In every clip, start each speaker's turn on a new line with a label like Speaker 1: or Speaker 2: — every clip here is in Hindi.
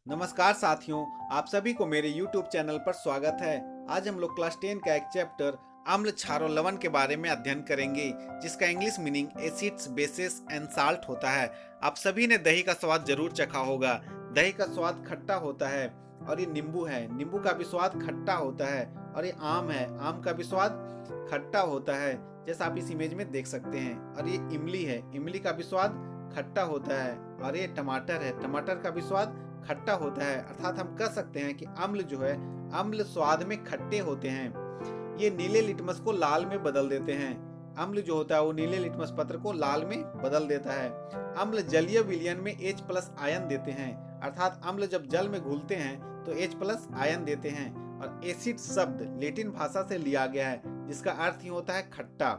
Speaker 1: नमस्कार साथियों, आप सभी को मेरे YouTube चैनल पर स्वागत है। आज हम लोग क्लास 10 का एक चैप्टर अम्ल क्षार लवण के बारे में अध्ययन करेंगे, जिसका English meaning acids, bases and salt होता है। आप सभी ने दही का स्वाद जरूर चखा होगा। दही का स्वाद खट्टा होता है और ये नींबू है, नींबू का भी स्वाद खट्टा होता है। और ये आम है, आम का भी स्वाद खट्टा होता है, जैसा आप इस इमेज में देख सकते हैं। और ये इमली है, इमली का भी स्वाद खट्टा होता है। और ये टमाटर है, टमाटर का भी स्वाद खट्टा होता है। अर्थात हम कह सकते हैं कि अम्ल जो है, अम्ल स्वाद में खट्टे होते हैं। ये नीले लिटमस को लाल में बदल देते हैं। अम्ल जो होता है वो नीले लिटमस पत्र को लाल में बदल देता है। अम्ल जलीय विलयन में H+ आयन देते हैं। अर्थात अम्ल जब जल में घुलते हैं तो H+ आयन देते हैं। और एसिड शब्द लैटिन भाषा से लिया गया है, जिसका अर्थ ही होता है खट्टा।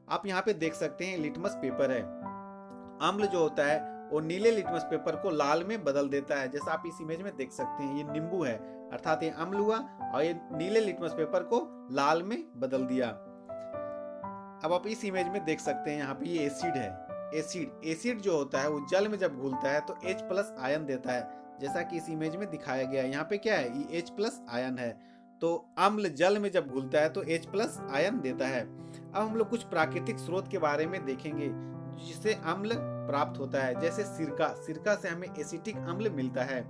Speaker 1: आप यहाँ पे देख सकते हैं लिटमस पेपर है। अम्ल जो होता है वो नीले लिटमस पेपर को लाल में बदल देता है, जैसा आप इस इमेज में देख सकते हैं। ये नींबू है, अर्थात ये अम्ल हुआ और ये नीले लिटमस पेपर को लाल में बदल दिया। अब आप इस इमेज में देख सकते हैं, यहाँ पे ये एसिड है। एसिड जो होता है वो जल में जब घुलता है तो H+ आयन देता है, जैसा कि इस इमेज में दिखाया गया है। यहाँ पे क्या है, ये H+ आयन है। तो अम्ल जल में जब घुलता है तो H+ आयन देता है। अब हम लोग कुछ प्राकृतिक स्रोत के बारे में देखेंगे जिससे अम्ल प्राप्त होता है। जैसे सिरका से हमें एसिटिक अम्ल मिलता है।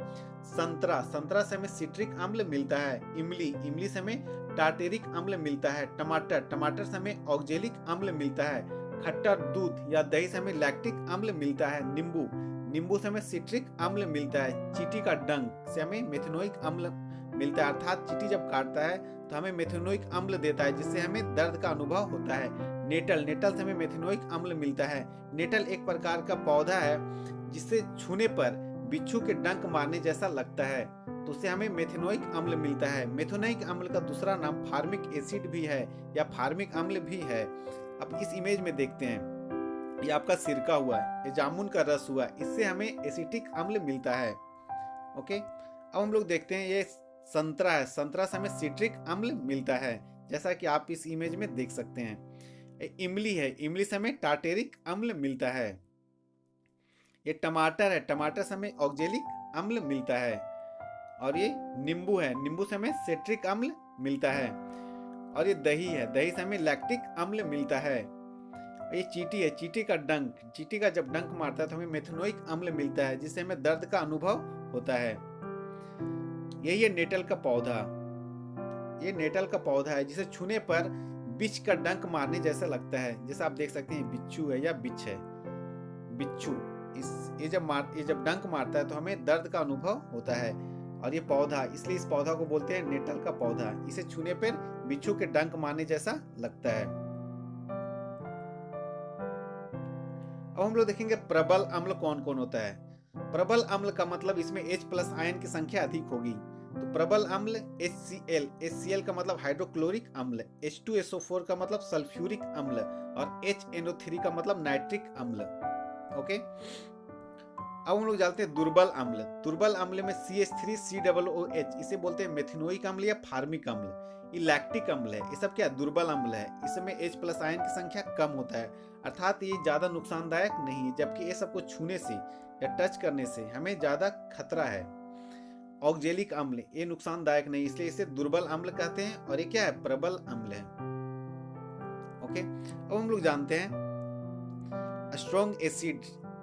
Speaker 1: संतरा से हमें सिट्रिक अम्ल मिलता है। इमली से हमें टार्टेरिक अम्ल मिलता है। टमाटर से हमें ऑक्जेलिक अम्ल मिलता है। खट्टा दूध या दही से हमें लैक्टिक अम्ल मिलता है। नींबू से हमें सिट्रिक अम्ल मिलता है। चींटी का डंक से हमें मेथनोइक अम्ल मिलता है। अर्थात चींटी जब काटता है तो हमें मेथनोइक अम्ल देता है, जिससे हमें दर्द का अनुभव होता है। नेटल से हमें मेथनोइक अम्ल मिलता है। नेटल एक प्रकार का पौधा है जिससे छूने पर बिच्छू के डंक मारने जैसा लगता है, तो उससे हमें मेथनोइक अम्ल मिलता है। मेथनोइक अम्ल का दूसरा नाम फार्मिक एसिड भी है या फार्मिक अम्ल भी है। अब इस इमेज में देखते हैं, ये आपका सिरका हुआ, ये जामुन का रस हुआ, इससे हमें एसिटिक अम्ल मिलता है। ओके, अब हम लोग देखते हैं, ये संतरा है, संतरा से हमें सिट्रिक अम्ल मिलता है, जैसा कि आप इस इमेज में देख सकते हैं। इमली है, इमली से हमें टार्टेरिक अम्ल मिलता है। ये टमाटर है, टमाटर से हमें ऑक्जेलिक अम्ल मिलता है। और ये नींबू है, नींबू से हमें सिट्रिक अम्ल मिलता है। और ये दही है, दही से हमें लैक्टिक अम्ल मिलता है। ये चींटी है, चींटी का डंक, चींटी का जब डंक मारता है तो हमें मेथनोइक अम्ल मिलता है, जिससे हमें दर्द का अनुभव होता है। यही है नेटल का पौधा। ये नेटल का पौधा है जिसे छूने पर बिच्छ का डंक मारने जैसा लगता है। जैसा आप देख सकते हैं, बिच्छू है या बिच्छ है, बिच्छू। ये जब डंक मारता है तो हमें दर्द का अनुभव होता है। और ये पौधा, इसलिए इस पौधा को बोलते हैं नेटल का पौधा। इसे छूने पर बिच्छू के डंक मारने जैसा लगता है। अब हम लोग देखेंगे प्रबल अम्ल कौन कौन होता है। प्रबल अम्ल का मतलब इसमें H+ आयन की संख्या अधिक होगी। तो प्रबल अम्ल HCl का मतलब हाइड्रोक्लोरिक अम्ल, H2SO4 का मतलब सल्फ्यूरिक अम्ल और HNO3 का मतलब नाइट्रिक अम्ल। ओके, अब हम लोग जानते हैं दुर्बल अम्ल। दुर्बल अम्ल में CH3COOH, इसे बोलते हैं मेथिनोइक अम्ल या फार्मिक अम्ल। ये लैक्टिक अम्ल है। ये सब क्या दुर्बल अम्ल है, इसमें H+ आयन की संख्या कम होता है, अर्थात ये ज्यादा नुकसानदायक नहीं है, जबकि ये सबको छूने से या टच करने से हमें ज्यादा खतरा है। ऑक्जेलिक अम्ल ये नुकसानदायक नहीं, इसलिए इसे दुर्बल अम्ल कहते हैं। और ये क्या है, प्रबल अम्ल है। ओके, अब हम लोग जानते हैं स्ट्रॉन्ग एसिड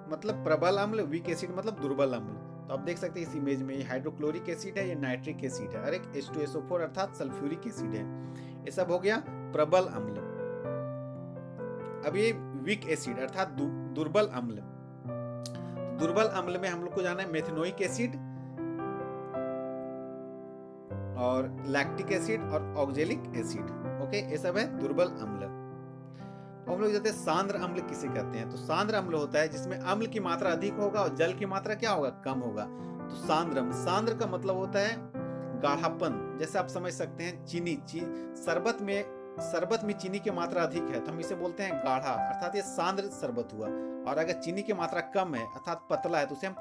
Speaker 1: मतलब प्रबल अम्ल, वीक एसिड मतलब दुर्बल अम्ल। तो आप देख सकते हैं इस इमेज में, ये हाइड्रोक्लोरिक एसिड है, ये नाइट्रिक एसिड है, और एक H2SO4 अर्थात सल्फ्यूरिक एसिड है। ये सब हो गया प्रबल अम्ल। अब ये वीक एसिड अर्थात दुर्बल अम्ल। दुर्बल अम्ल में हम लोग को जाना है मेथनोइक एसिड और लैक्टिक एसिड और ऑक्जेलिक एसिड। ओके, ये सब है दुर्बल अम्ल। हम लोग जाते हैं सांद्र अम्ल किसे कहते हैं। तो सांद्र अम्ल होता है जिसमें अम्ल की मात्रा अधिक होगा और जल की मात्रा क्या होगा, कम होगा। तो सांद्र का मतलब होता है गाढ़ापन। जैसे आप समझ सकते हैं चीनी, शरबत में चीनी की मात्रा अधिक है तो हम इसे बोलते हैं गाढ़ा, अर्थात ये सांद्र शरबत हुआ। और अगर चीनी की मात्रा कम है अर्थात पतला है तो उसे हम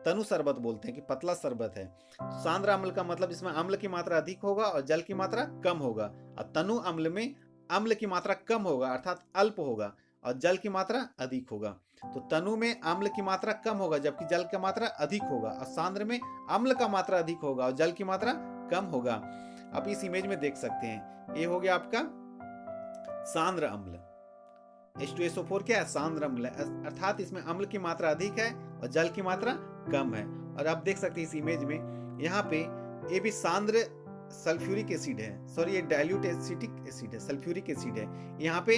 Speaker 1: तनु शरबत बोलते हैं कि पतला शरबत है। तो सांद्र अम्ल का मतलब इसमें अम्ल की मात्रा अधिक होगा और जल की मात्रा कम होगा। और तनु अम्ल में अम्ल की मात्रा कम होगा अर्थात अल्प होगा और जल की मात्रा अधिक होगा। तो तनु में अम्ल की मात्रा कम होगा जबकि जल की मात्रा अधिक होगा, और सांद्र में अम्ल का मात्रा अधिक होगा और जल की मात्रा कम होगा। आप इस इमेज में देख सकते हैं, ये हो गया आपका सांद्र अम्ल। H2SO4 क्या है? सांद्र अम्ल है, अर्थात इसमें अम्ल की मात्रा अधिक है और जल की मात्रा कम है। और आप देख सकते हैं इस इमेज में, यहाँ पे ये भी सांद्र सल्फ्यूरिक एसिड है, सॉरी ये डाइल्यूट एसिटिक एसिड है, सल्फ्यूरिक एसिड है। यहाँ पे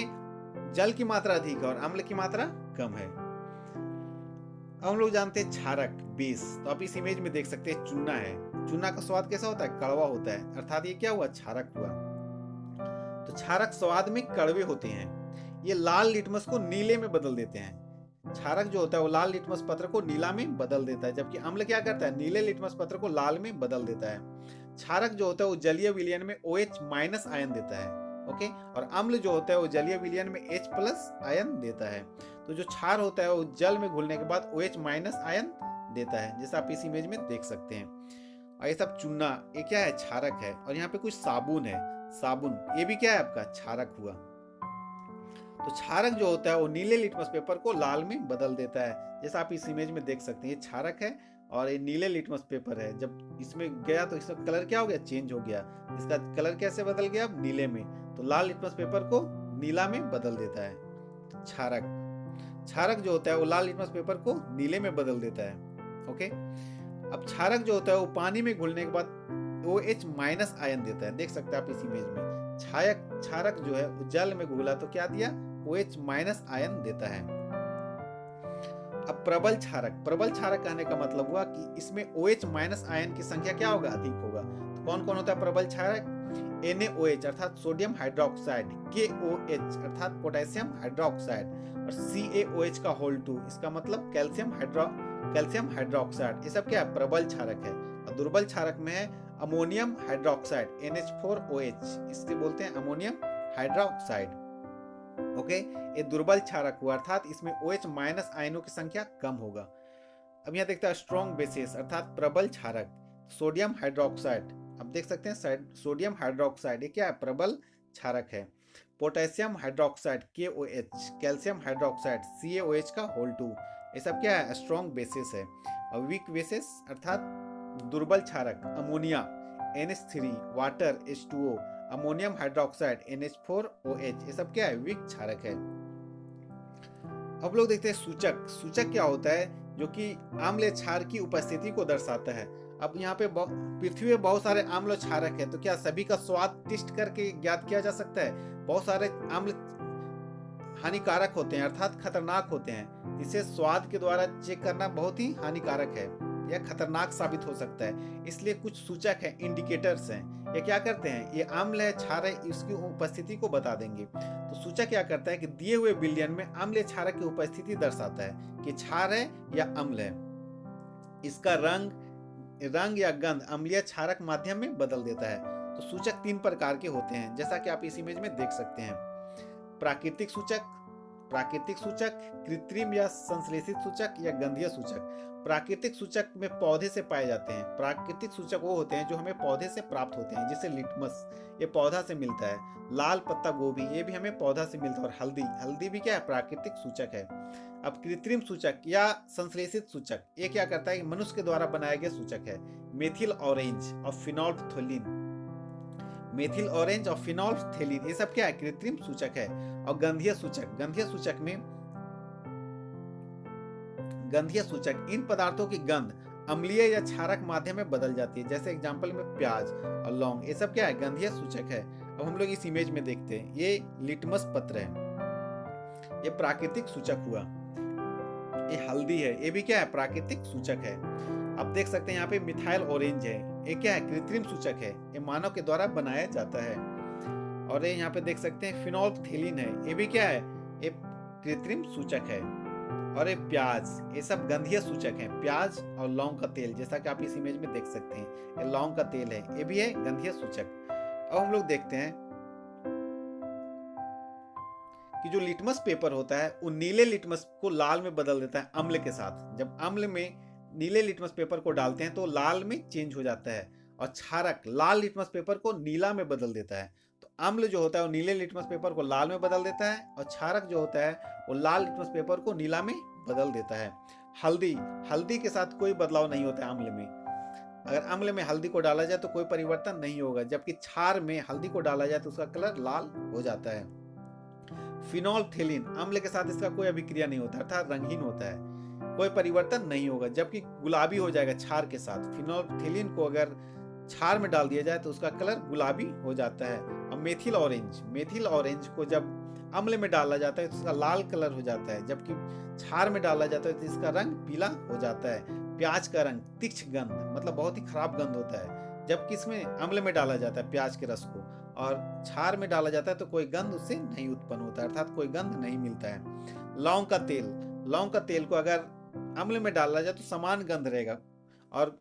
Speaker 1: जल की मात्रा अधिक है और अम्ल की मात्रा कम है। अब हम लोग जानते हैं क्षारक, बेस। तो आप इस इमेज में देख सकते हैं चूना है। चूना का स्वाद कैसा होता है? कड़वा होता है, अर्थात ये क्या हुआ? क्षारक हुआ। तो क्षारक स्वाद में कड़वे होते हैं, ये लाल लिटमस को नीले में बदल देते हैं। क्षारक जो होता है वो लाल लिटमस पत्र को नीला में बदल देता है, जबकि अम्ल क्या करता है? नीले लिटमस पत्र को लाल में बदल देता है। क्षारक जो होता है वो जलीय विलयन में OH- आयन देता है, ओके, और अम्ल जो होता है वो जलीय विलयन में H+ आयन देता है। तो जो क्षार होता है वो जल में घुलने के बाद OH- आयन देता है, जैसा आप इस इमेज में देख सकते हैं। और ये सब चूना, ये क्या है? क्षारक है। और यहाँ पे कुछ साबुन है, साबुन, ये भी क्या है? आपका क्षारक हुआ। तो क्षारक जो होता है वो नीले लिटमस पेपर को लाल में बदल देता है, जैसा आप इस इमेज में देख सकते हैं। ये क्षारक है और ये नीले लिटमस पेपर है। जब इसमें गया तो इसका कलर क्या हो गया? चेंज हो गया। इसका कलर कैसे बदल गया? अब नीले में। तो लाल लिटमस पेपर को नीला में बदल देता है क्षारक। क्षारक जो होता है वो लाल लिटमस पेपर को नीले में बदल देता है, ओके। अब क्षारक जो होता है वो पानी में घुलने के बाद OH- आयन देता है, देख सकते हैं आप इस इमेज में। क्षारक जो है वो जल में घुला तो क्या दिया? OH- आयन देता है। अब प्रबल क्षारक, प्रबल क्षारक कहने का मतलब हुआ कि इसमें OH- आयन की संख्या क्या होगा? अधिक होगा। तो कौन कौन होता है प्रबल क्षारक? NaOH अर्थात सोडियम हाइड्रोक्साइड, KOH अर्थात पोटेशियम हाइड्रोक्साइड, और CaOH का होल 2, इसका मतलब कैल्शियम हाइड्रोक्साइड। ये सब क्या है? प्रबल क्षारक है। और दुर्बल क्षारक में है अमोनियम हाइड्रोक्साइड, NH4OH, इससे बोलते हैं अमोनियम हाइड्रोक्साइड, ओके। ये दुर्बल क्षारक हुआ, अर्थात इसमें OH- आयनों की संख्या कम होगा। अब यहाँ देखते हैं स्ट्रॉन्ग बेसिस अर्थात प्रबल क्षारक, सोडियम हाइड्रोक्साइड। आप देख सकते हैं सोडियम हाइड्रोक्साइड, ये क्या है? प्रबल क्षारक है। Potassium hydroxide, KOH, calcium hydroxide, CaOH का होल 2, ये सब क्या है? स्ट्रॉन्ग बेसिस है। और वीक बेसिस अर्थात दुर्बल क्षारक, ammonia NH3, water H2O, ammonium hydroxide NH4OH, ये सब क्या है? वीक क्षारक है। अब लोग देखते हैं सूचक। सूचक क्या होता है? जो कि अम्ल क्षार की उपस्थिति को दर्शाता है। अब यहाँ पे पृथ्वी में बहुत सारे अम्ल क्षारक है, तो क्या सभी का स्वाद टेस्ट करके ज्ञात किया जा सकता है? बहुत सारे अम्ल हानिकारक होते हैं, अर्थात खतरनाक होते हैं, इसे स्वाद के द्वारा चेक करना बहुत ही हानिकारक है या खतरनाक साबित हो सकता है। इसलिए कुछ सूचक हैं, इंडिकेटर्स हैं। ये क्या करते हैं? ये अम्ल है, क्षार है, इसकी उपस्थिति को बता देंगे। तो सूचक क्या करता है कि दिए हुए विलयन में अम्ल क्षारक की उपस्थिति दर्शाता है कि क्षार है या अम्ल है। इसका रंग या गंध अम्लीय क्षारक माध्यम में बदल देता है। तो सूचक 3 प्रकार के होते हैं, जैसा कि आप इस इमेज में देख सकते हैं। प्राकृतिक सूचक, कृत्रिम या संश्लेषित सूचक या गंधीय सूचक। प्राकृतिक सूचक में पौधे से पाए जाते हैं। प्राकृतिक सूचक वो होते हैं जो हमें पौधे से प्राप्त होते हैं, जैसे लिटमस, ये पौधा से मिलता है। लाल पत्ता गोभी, ये भी हमें पौधा से मिलता है। और हल्दी भी क्या है? प्राकृतिक सूचक है। अब कृत्रिम सूचक या संश्लेषित सूचक, ये क्या करता है? मनुष्य के द्वारा बनाया गया सूचक है। मेथिल ऑरेंज और फिनोल्फथेलिन, ये सब क्या है? कृत्रिम सूचक है। और गंधीय सूचक, इन पदार्थों की गंध अम्लीय या क्षारक माध्यम में बदल जाती है, जैसे एग्जांपल में प्याज और लौंग, ये सब क्या है? गंधीय सूचक है। अब हम लोग इस इमेज में देखते हैं, ये लिटमस पत्र है, ये प्राकृतिक सूचक हुआ। ये हल्दी है, ये भी क्या है? प्राकृतिक सूचक है। आप देख सकते हैं यहाँ पे मिथाइल ऑरेंज है, ये क्या है? कृत्रिम सूचक है, ये मानव के द्वारा बनाया जाता है। और ये यहाँ पे देख सकते हैं फिनोल्फथेलिन है, ये भी क्या है? ये कृत्रिम सूचक है। और ये प्याज, ये सब गंधीय सूचक हैं। प्याज और लौंग का तेल, जैसा कि आप इस इमेज में देख सकते हैं, ये लौंग का तेल है, ये भी है गंधीय सूचक। अब हम लोग देखते हैं कि जो लिटमस पेपर होता है वो नीले लिटमस को लाल में बदल देता है अम्ल के साथ। जब अम्ल में नीले लिटमस पेपर को डालते हैं तो लाल में चेंज हो जाता है, और क्षारक लाल लिटमस पेपर को नीला में बदल देता है। तो अम्ल जो होता है वो नीले लिटमस पेपर को लाल में बदल देता है, और क्षारक जो होता है वो लाल लिटमस पेपर को नीला में बदल देता है। हल्दी, हल्दी के साथ कोई बदलाव नहीं होता है अम्ल में। अगर अम्ल में हल्दी को डाला जाए तो कोई परिवर्तन नहीं होगा, जबकि क्षार में हल्दी को डाला जाए तो उसका कलर लाल हो जाता है। फिनोल्फ्थेलिन, अम्ल के साथ इसका कोई अभिक्रिया नहीं होता अर्थात रंगहीन होता है, कोई परिवर्तन नहीं होगा, जबकि गुलाबी हो जाएगा क्षार के साथ। फिनोल्फ्थेलिन को अगर क्षार में डाल दिया जाए तो उसका कलर गुलाबी हो जाता है। और मेथिल ऑरेंज, मेथिल ऑरेंज को जब अम्ल में डाला जाता है तो इसका लाल कलर हो जाता है, जबकि क्षार में डाला जाता है तो इसका रंग पीला हो जाता है। प्याज का रंग तीक्ष्ण गंध, मतलब बहुत ही खराब गंध होता है, जबकि इसमें अम्ल में डाला जाता है प्याज के रस को, और क्षार में डाला जाता है तो कोई गंध उससे नहीं उत्पन्न होता है, अर्थात कोई गंध नहीं मिलता है। लौंग का तेल, लौंग का तेल को अगर अम्ल में डाला जाए तो समान गंध रहेगा, और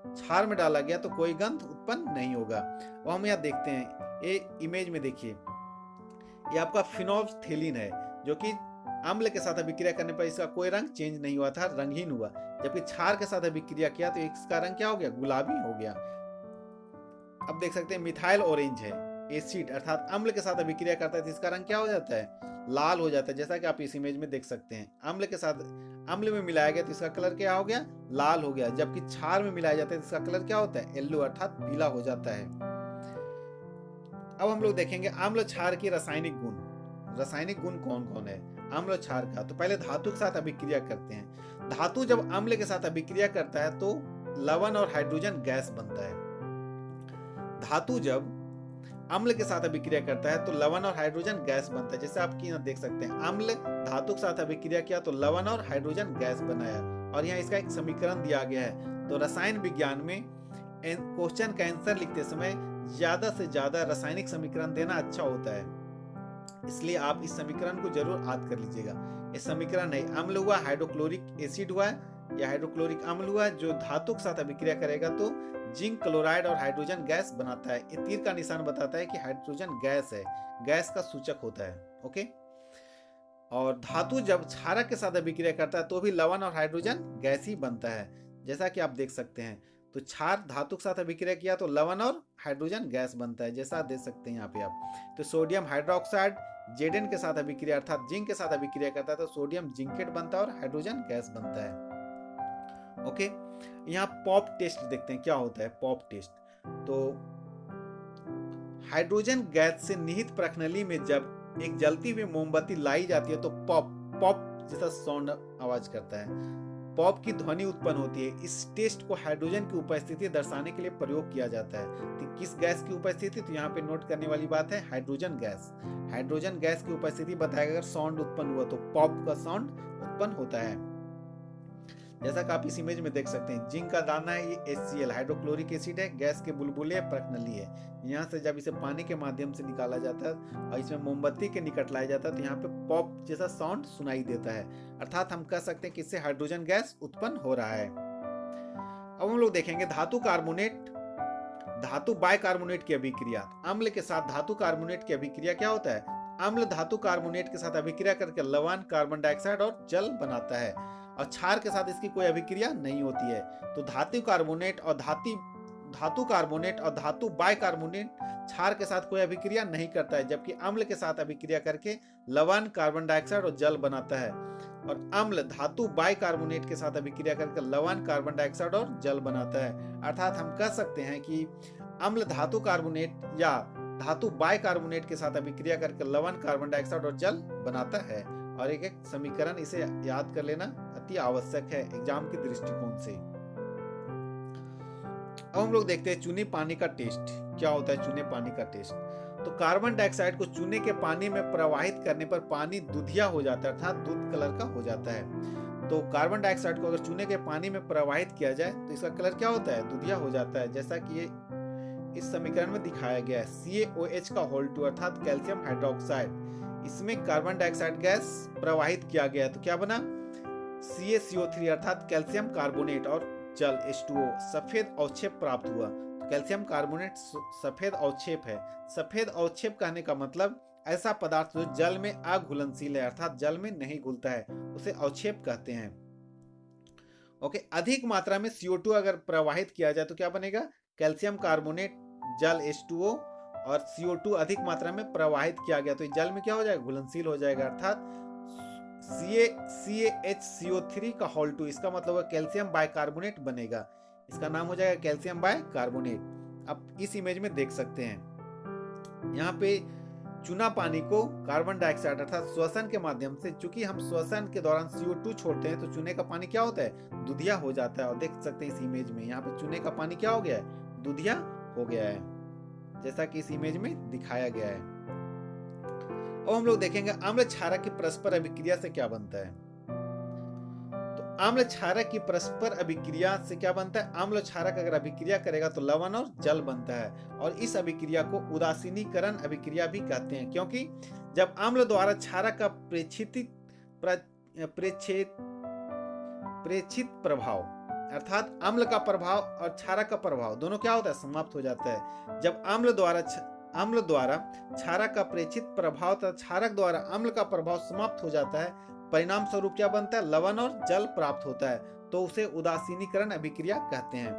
Speaker 1: क्षार में डाला गया तो कोई गंध उत्पन्न नहीं होगा। और हम यहाँ देखते हैं, ये इमेज में देखिए, ये आपका फिनोल्फ्थेलिन है, जो कि अम्ल के साथ अभिक्रिया करने पर इसका कोई रंग चेंज नहीं हुआ था, रंगहीन हुआ, जबकि क्षार के साथ अभिक्रिया किया तो इसका रंग क्या हो गया, गुलाबी हो गया। अब देख सकते हैं मिथाइल ऑरेंज है, एसिड अर्थात अम्ल के साथ अभिक्रिया करता है तो इसका रंग क्या हो जाता है, लाल हो जाता है, जैसा कि आप इस इमेज में देख सकते हैं। अम्ल के साथ अम्ल में मिलाया गया तो इसका कलर क्या हो गया, लाल हो गया, जबकि क्षार में मिलाया जाता है तो इसका कलर क्या होता है, येलो अर्थात पीला हो जाता है। अब हम लोग देखेंगे अम्ल क्षार की रासायनिक गुण। रासायनिक गुण कौन कौन है अम्ल क्षार का? तो पहले धातु के साथ अभिक्रिया करते हैं। धातु जब अम्ल के साथ अभिक्रिया करता है तो लवण और हाइड्रोजन गैस बनता है। धातु जब अम्ल के साथ अभिक्रिया करता है तो लवण और हाइड्रोजन गैस बनता है, जैसे आप यहाँ देख सकते हैं, अम्ल धातु के साथ अभिक्रिया किया तो लवण और हाइड्रोजन गैस बनाया, और यहाँ इसका एक समीकरण दिया गया है। तो रसायन विज्ञान में क्वेश्चन का आंसर लिखते समय ज्यादा से ज्यादा रासायनिक समीकरण देना अच्छा होता है, इसलिए आप इस समीकरण को जरूर याद कर लीजिएगा। ये समीकरण है, अम्ल हुआ, हाइड्रोक्लोरिक एसिड हुआ या हाइड्रोक्लोरिक अम्ल हुआ, जो धातु के साथ अभिक्रिया करेगा तो जिंक क्लोराइड और हाइड्रोजन गैस बनाता है। ये तीर का निशान बताता है कि हाइड्रोजन गैस है, गैस का सूचक होता है। ओके। और धातु जब क्षारक के साथ अभिक्रिया करता है तो भी लवण और हाइड्रोजन गैस ही बनता है, जैसा कि आप देख सकते हैं। तो क्षार धातु के साथ अभिक्रिया किया तो लवण और हाइड्रोजन गैस बनता है, जैसा देख सकते हैं यहाँ पे आप। तो सोडियम हाइड्रोक्साइड जेडन के साथ अभिक्रिया अर्थात जिंक के साथ अभिक्रिया करता है तो सोडियम जिंकेट बनता है और हाइड्रोजन गैस बनता है। ओके। यहाँ पॉप टेस्ट देखते हैं क्या होता है। पॉप टेस्ट, तो हाइड्रोजन गैस से निहित प्रखनली में जब एक जलती हुई मोमबत्ती लाई जाती है तो पॉप पॉप जैसा साउंड आवाज करता है, पॉप की ध्वनि उत्पन्न होती है। इस टेस्ट को हाइड्रोजन की उपस्थिति दर्शाने के लिए प्रयोग किया जाता है। तो किस गैस की उपस्थिति, तो यहाँ पे नोट करने वाली बात है हाइड्रोजन गैस। हाइड्रोजन गैस की उपस्थिति बताएगा अगर साउंड उत्पन्न हुआ तो पॉप का साउंड उत्पन्न होता है, जैसा कि आप इस इमेज में देख सकते हैं। जिंक का दाना है, ये HCl हाइड्रोक्लोरिक एसिड है, गैस के बुलबुले प्रखनली है। यहाँ से जब इसे पानी के माध्यम से निकाला जाता है और इसमें मोमबत्ती के निकट लाया जाता है तो यहाँ पे पॉप जैसा साउंड सुनाई देता है, अर्थात हम कह सकते हैं कि इससे हाइड्रोजन गैस उत्पन्न हो रहा है। अब हम लोग देखेंगे धातु कार्बोनेट, धातु बाइकार्बोनेट की अभिक्रिया। अम्ल के साथ धातु कार्बोनेट की अभिक्रिया क्या होता है, अम्ल धातु कार्बोनेट के साथ अभिक्रिया करके लवण, कार्बन डाइऑक्साइड और जल बनाता है, और क्षार के साथ इसकी कोई अभिक्रिया नहीं होती है। तो धातु कार्बोनेट और धातु बाइकार्बोनेट क्षार के साथ कोई अभिक्रिया नहीं करता है, जबकि अम्ल के साथ अभिक्रिया करके लवण, कार्बन डाइऑक्साइड और जल बनाता है, और अम्ल धातु बाइकार्बोनेट के साथ अभिक्रिया करके लवण, कार्बन डाइऑक्साइड और जल बनाता है। अर्थात हम कह सकते हैं कि अम्ल धातु कार्बोनेट या धातु बाइकार्बोनेट के साथ अभिक्रिया करके लवण, कार्बन डाइऑक्साइड और जल बनाता है। और एक एक समीकरण इसे याद कर लेना अति आवश्यक है एग्जाम के दृष्टिकोण से। अब हम लोग देखते हैं चूने पानी का टेस्ट क्या होता है। चूने पानी का टेस्ट, तो कार्बन डाइऑक्साइड को चूने के पानी में प्रवाहित करने पर पानी दूधिया हो जाता है, अर्थात दूध कलर का हो जाता है। तो कार्बन डाइऑक्साइड को अगर चूने के पानी में प्रवाहित किया जाए तो इसका कलर क्या होता है, दूधिया हो जाता है, जैसा कि ये इस समीकरण में दिखाया गया है। CaOH का होल 2 अर्थात कैल्शियम हाइड्रोक्साइड, इसमें कार्बन डाइऑक्साइड गैस प्रवाहित किया गया तो क्या बना, CaCO3 अर्थात कैल्शियम कार्बोनेट और जल H2O, सफेद अवक्षेप प्राप्त हुआ। तो कैल्शियम कार्बोनेट सफेद अवक्षेप है। सफेद अवक्षेप कहने का मतलब ऐसा पदार्थ जो जल में अघुलनशील है, अर्थात जल में नहीं घुलता है, उसे अवक्षेप कहते हैं। ओके। अधिक मात्रा में CO2 अगर प्रवाहित किया जाए तो क्या बनेगा, कैल्शियम कार्बोनेट, जल H2O और CO2 अधिक मात्रा में प्रवाहित किया गया तो जल में क्या हो जाएगा, घुलनशील हो जाएगा, अर्थात CaHCO3 का होल 2, इसका मतलब है कैल्शियम बाइकार्बोनेट बनेगा। इसका नाम हो जाएगा कैल्शियम बाइकार्बोनेट। आप इस इमेज में देख सकते हैं, यहाँ पे चुना पानी को कार्बन डाइऑक्साइड अर्थात श्वसन के माध्यम से, चूंकि हम श्वसन के दौरान CO2 छोड़ते हैं तो चूने का पानी क्या होता है, दूधिया हो जाता है। और देख सकते हैं इस इमेज में, यहाँ पे चूने का पानी क्या हो गया है, दूधिया हो गया है, जैसा कि इस इमेज में दिखाया गया है। अब हम लोग देखेंगे अम्ल क्षारक की परस्पर अभिक्रिया से क्या बनता है। तो अम्ल क्षारक की परस्पर अभिक्रिया से क्या बनता है, अम्ल क्षारक अगर अभिक्रिया करेगा तो लवण और जल बनता है। और इस अभिक्रिया को उदासीनीकरण अभिक्रिया भी कहते हैं, क्योंकि जब अम्ल द्वारा क्षारक का प्रेक्षित प्रभाव अर्थात अम्ल का प्रभाव और क्षारक का प्रभाव दोनों क्या होता है, समाप्त हो जाता है। जब अम्ल द्वारा क्षारक का प्रेक्षित प्रभाव तथा क्षारक द्वारा अम्ल का प्रभाव समाप्त हो जाता है, परिणाम स्वरूप क्या बनता है, लवण और जल प्राप्त होता है, तो उसे उदासीनीकरण अभिक्रिया कहते हैं।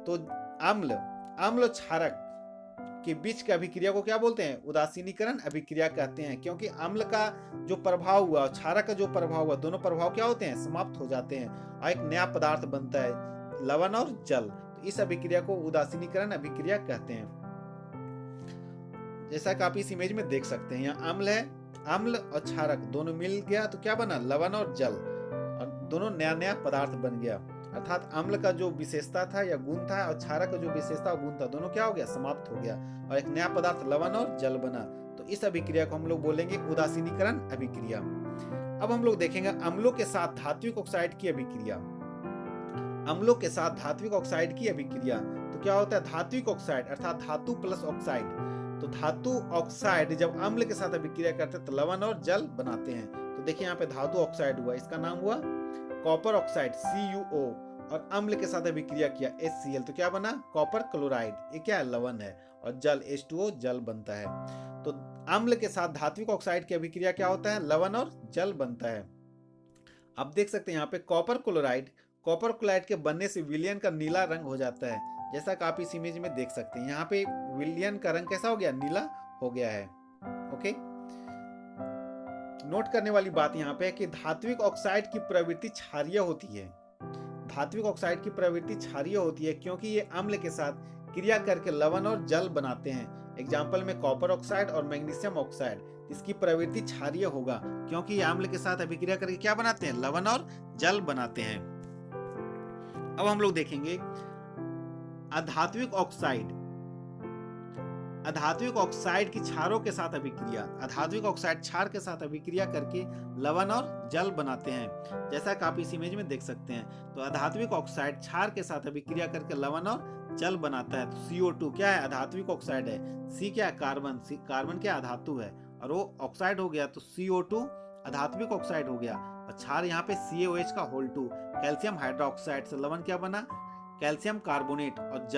Speaker 1: तो अम्ल क्षारक के बीच की अभिक्रिया को क्या बोलते हैं, उदासीनीकरण अभिक्रिया कहते हैं, क्योंकि अम्ल का जो प्रभाव हुआ, क्षारक का जो प्रभाव हुआ, दोनों प्रभाव क्या होते हैं, समाप्त हो जाते हैं और एक नया पदार्थ बनता है, लवण और जल। तो इस अभिक्रिया को उदासीनीकरण अभिक्रिया कहते हैं। जैसा कि आप इस इमेज में देख सकते हैं, यहाँ अम्ल है, अम्ल और क्षारक दोनों मिल गया तो क्या बना, लवण और जल, और दोनों नया नया पदार्थ बन गया। अर्थात अम्ल का जो विशेषता था या गुण था और क्षारक का जो विशेषता और गुण था, दोनों क्या हो गया, समाप्त हो गया और एक नया पदार्थ लवण और जल बना। तो इस अभिक्रिया को हम लोग बोलेंगे उदासीनीकरण अभिक्रिया। अब हम लोग देखेंगे अम्लों के साथ धात्विक ऑक्साइड की अभिक्रिया। अम्लों के साथ धात्विक ऑक्साइड की अभिक्रिया तो क्या होता है, धात्विक ऑक्साइड अर्थात धातु प्लस ऑक्साइड। तो धातु ऑक्साइड जब अम्ल के साथ अभिक्रिया करते हैं तो लवण और जल बनाते हैं। तो देखिए यहाँ पे धातु ऑक्साइड हुआ, इसका नाम हुआ कॉपर ऑक्साइड CuO, और अम्ल के साथ अभिक्रिया किया HCl तो क्या बना, कॉपर क्लोराइड, ये क्या है, लवण है, और जल H2O जल बनता है। तो अम्ल के साथ धात्विक ऑक्साइड की अभिक्रिया क्या होता है, लवण और जल बनता है। आप देख सकते हैं यहाँ पे कॉपर क्लोराइड के बनने से विलयन का नीला रंग हो जाता है, जैसा कि आप इस इमेज में देख सकते हैं। यहाँ पे विलयन का रंग कैसा हो गया, नीला हो गया है। ओके, नोट करने वाली बात यहाँ पे है कि धात्विक ऑक्साइड की प्रवृत्ति क्षारीय होती है। धात्विक ऑक्साइड की प्रवृत्ति क्षारीय होती है क्योंकि ये अम्ल के साथ क्रिया करके लवण और जल बनाते हैं। एग्जाम्पल में कॉपर ऑक्साइड और मैग्नीशियम ऑक्साइड, इसकी प्रवृत्ति क्षारीय होगा क्योंकि ये अम्ल के साथ अभिक्रिया करके क्या बनाते हैं, लवण और जल बनाते हैं। अब हम लोग देखेंगे अधात्विक ऑक्साइड की क्षारों के साथ अभिक्रिया। अधात्विक ऑक्साइड क्षार के साथ अभिक्रिया करके लवण और जल बनाते हैं, जैसा कि आप इस इमेज में देख सकते हैं। तो अधात्विक ऑक्साइड क्षार के साथ अभिक्रिया करके लवण और जल बनाता है। तो CO2 क्या है, अधात्विक ऑक्साइड है। C क्या है, कार्बन क्या अधातु है, और वो ऑक्साइड हो गया तो CO2 अधात्विक ऑक्साइड हो गया। और क्षार यहाँ पे CaOH का होल 2, कैल्शियम हाइड्रोक्साइड से लवण क्या बना, कैल्शियम कार्बोनेट, और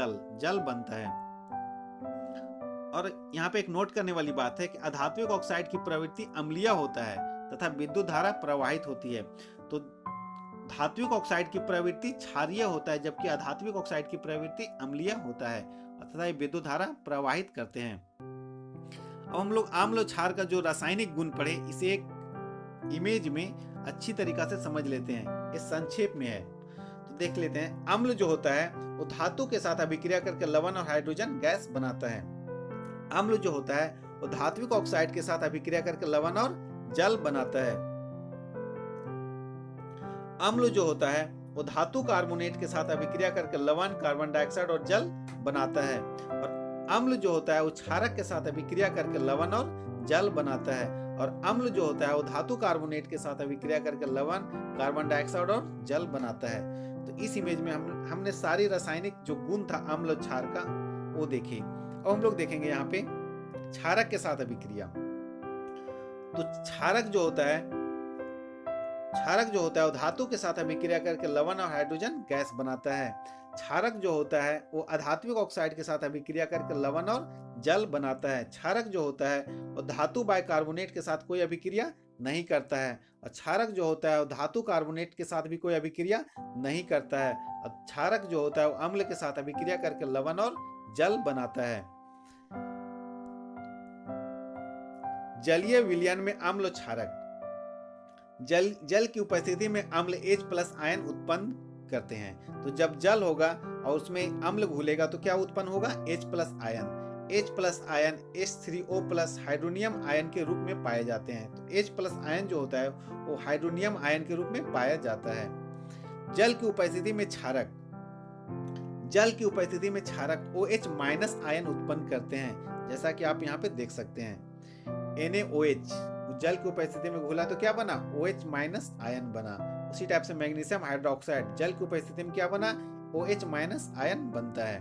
Speaker 1: जल बनता है। और यहाँ पे एक नोट करने वाली बात है कि अधात्विक ऑक्साइड की प्रवृत्ति अम्लीय होता है तथा विद्युत धारा प्रवाहित होती है। तो धात्विक ऑक्साइड की प्रवृत्ति क्षारीय होता है जबकि अधात्विक ऑक्साइड की प्रवृत्ति अम्लीय होता है तथा ये विद्युत धारा प्रवाहित करते हैं। अब हम लोग अम्ल और क्षार का जो रासायनिक गुण पढ़े, इसे एक इमेज में अच्छी तरीका से समझ लेते हैं। इस संक्षेप में है तो देख लेते हैं। अम्ल जो होता है वो धातु के साथ अभिक्रिया करके लवण और हाइड्रोजन गैस बनाता है। अम्ल जो होता है वो धात्विक ऑक्साइड के साथ अभिक्रिया करके लवण और जल बनाता है। अम्ल जो होता है वो धातु कार्बोनेट के साथ अभिक्रिया करके लवण, कार्बन डाइऑक्साइड और जल बनाता है। और अम्ल जो होता है वो क्षारक के साथ अभिक्रिया करके लवण और जल बनाता है। और अम्ल जो होता है वो धातु कार्बोनेट के साथ अभिक्रिया करके लवण, कार्बन डाइऑक्साइड और जल बनाता है। तो इस इमेज में हमने सारी रासायनिक जो गुण था अम्ल और क्षार का वो देखे। अब हम लोग देखेंगे यहाँ पे क्षारक के साथ अभिक्रिया। तो क्षारक जो होता है वो धातु के साथ अभिक्रिया करके लवण और हाइड्रोजन गैस बनाता है। क्षारक जो होता है वो अधात्विक ऑक्साइड के साथ अभिक्रिया करके लवण और जल बनाता है। क्षारक जो होता है वो धातु बाइकार्बोनेट के साथ कोई अभिक्रिया नहीं करता है। और क्षारक जो होता है वो धातु कार्बोनेट के साथ भी कोई अभिक्रिया नहीं करता है। और क्षारक जो होता है वो अम्ल के साथ अभिक्रिया करके लवण और जल बनाता है। जलीय विलयन में अम्ल और क्षारक। जल की उपस्थिति में अम्ल H+ आयन उत्पन्न करते हैं। तो जब जल होगा और उसमें अम्ल घुलेगा तो क्या उत्पन्न होगा? H+ ion. H+ ion H3O+ hydronium ion के रूप में पाए जाते हैं। तो H+ आयन जो होता है वो हाइड्रोनियम आयन के रूप में पाया जाता है। जल की उपस्थिति में क्षारक OH- आयन उत्पन्न करते हैं, जैसा कि आप यहाँ पे देख सकते हैं। NaOH जल की उपस्थिति में घुला तो क्या बना? OH- आयन बना। उसी टाइप से मैग्नीशियम हाइड्रोक्साइड जल की उपस्थिति में क्या बना? OH- आयन बनता है।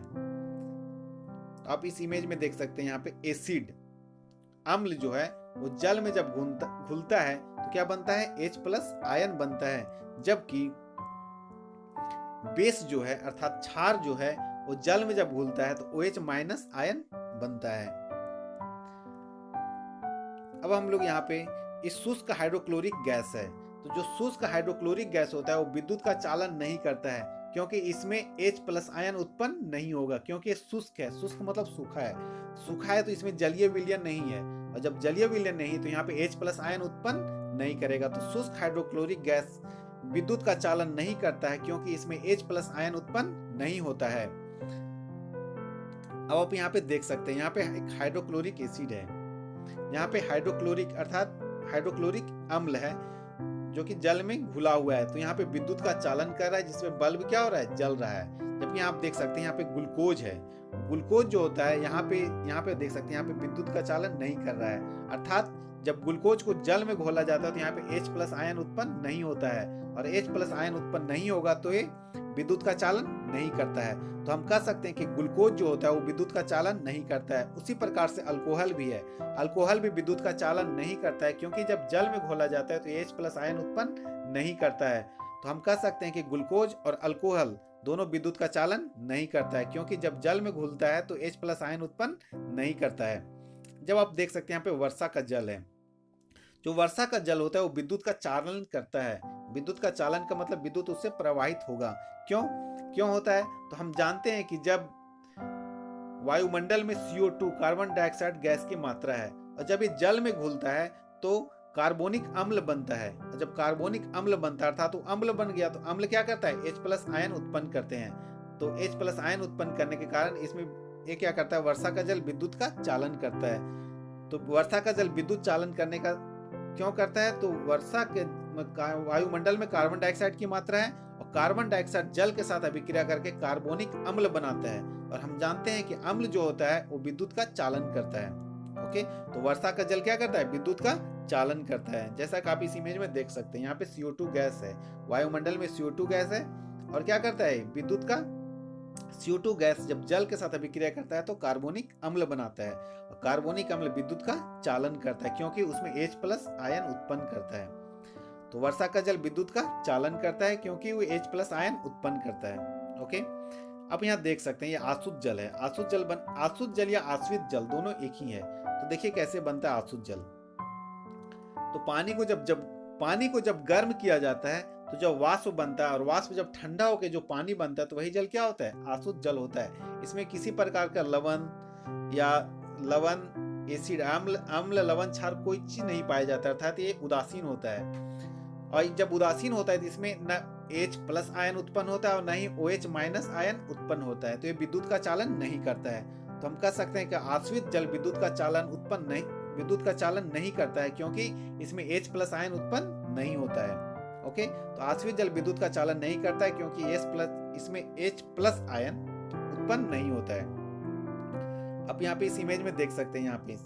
Speaker 1: तो आप इस इमेज में देख सकते हैं यहाँ पे एसिड अम्ल जो है वो जल में जब घुलता है तो क्या बनता है? H+ आयन बनता है। जबकि बेस जो है अर्थात क्षार जो है वो जल में जब घुलता है तो OH- आयन बनता है। अब हम लोग यहाँ पे इस शुष्क हाइड्रोक्लोरिक गैस है, तो जो शुष्क हाइड्रोक्लोरिक गैस होता है वो विद्युत का चालन नहीं करता है, क्योंकि इसमें H+ आयन उत्पन्न नहीं होगा, क्योंकि ये शुष्क है। शुष्क मतलब सूखा है। सूखा है तो इसमें जलीय विलयन नहीं है, और जब जलीय विलयन नहीं तो यहाँ पे H+ आयन उत्पन्न नहीं करेगा। तो शुष्क हाइड्रोक्लोरिक गैस विद्युत का चालन नहीं करता है, क्योंकि इसमें H+ आयन उत्पन्न नहीं होता है। अब आप यहाँ पे देख सकते हैं, यहाँ पे एक हाइड्रोक्लोरिक एसिड है, यहाँ पे हाइड्रोक्लोरिक अर्थात हाइड्रोक्लोरिक अम्ल है जो कि जल में घुला हुआ है। तो यहाँ पे विद्युत का चालन कर रहा है, जिसमें बल्ब क्या हो रहा है? जल रहा है। जबकि आप देख सकते हैं यहाँ पे ग्लूकोज है। ग्लूकोज जो होता है यहाँ पे देख सकते हैं, यहाँ पे विद्युत का चालन नहीं कर रहा है। अर्थात जब ग्लूकोज को जल में घोला जाता है तो यहाँ पे H+ आयन उत्पन्न नहीं होता है, और H+ आयन उत्पन्न नहीं होगा तो ये विद्युत का चालन नहीं करता है। तो हम कह सकते हैं कि ग्लूकोज जो होता है वो विद्युत का चालन नहीं करता है। उसी प्रकार से अल्कोहल भी है। अल्कोहल भी विद्युत का चालन नहीं करता है, क्योंकि जब जल में घोला जाता है तो H+ आयन उत्पन्न नहीं करता है। तो हम कह सकते हैं कि ग्लूकोज और अल्कोहल दोनों विद्युत का चालन नहीं करता है, क्योंकि जब जल में घुलता है तो H+ आयन उत्पन्न नहीं करता है। जब आप देख सकते हैं यहाँ पे वर्षा का जल है, जो वर्षा का जल होता है वो विद्युत का चालन करता है। विद्युत का चालन का मतलब विद्युत उससे प्रवाहित होगा। क्यों होता है? तो हम जानते हैं कि जब वायुमंडल में CO2 कार्बन डाइऑक्साइड गैस की मात्रा है, और जब ये जल में घुलता है तो कार्बोनिक अम्ल बनता है, और जब कार्बोनिक अम्ल बनता है अर्थात तो अम्ल बन गया, तो अम्ल क्या करता है? H+ आयन उत्पन्न करते हैं। तो H+ आयन उत्पन्न करने के कारण इसमें ये क्या करता है? वर्षा का जल विद्युत का चालन करता है। तो वर्षा का जल विद्युत चालन करने का क्यों करता है? तो वर्षा के वायुमंडल में कार्बन डाइऑक्साइड की मात्रा है, और कार्बन डाइऑक्साइड जल के साथ अभिक्रिया करके कार्बोनिक अम्ल बनाता है, और हम जानते हैं कि अम्ल जो होता है वो विद्युत का चालन करता है। ओके, तो वर्षा का जल क्या करता है? विद्युत का चालन करता है। जैसा कि आप इस इमेज में देख सकते हैं, यहाँ पे CO2 गैस है, वायुमंडल में CO2 गैस है, और क्या करता है? विद्युत का CO2 गैस जब जल के साथ अभिक्रिया करता है तो कार्बोनिक अम्ल बनाता है, और कार्बोनिक अम्ल विद्युत का चालन करता है, क्योंकि उसमें H+ आयन उत्पन्न करता है। तो वर्षा का जल विद्युत का चालन करता है, क्योंकि वो H+ आयन उत्पन्न करता है। ओके, अब यहाँ देख सकते हैं ये आसुत जल है। आसुत जल या आश्रित जल दोनों एक ही है। तो देखिए कैसे बनता है आसुत जल। तो पानी को जब गर्म किया जाता है तो जब वाष्प बनता है, और वाष्प जब ठंडा होकर जो पानी बनता है तो वही जल क्या होता है? आसुत जल होता है। इसमें किसी प्रकार का लवण एसिड अम्ल लवण क्षार कोई चीज नहीं पाया जाता, अर्थात ये उदासीन होता है। और जब उदासीन होता है तो इसमें न H+ आयन उत्पन्न होता है और न ही OH- आयन उत्पन्न होता है, तो ये विद्युत का चालन नहीं करता है। तो हम कह सकते हैं कि आश्रित जल विद्युत का चालन नहीं करता है, क्योंकि इसमें H+ आयन उत्पन्न नहीं होता है। ओके, तो आश्रित जल विद्युत का चालन नहीं करता है, क्योंकि इसमें H+ आयन उत्पन्न नहीं होता है। अब यहाँ पे इस इमेज में देख सकते हैं, यहाँ पे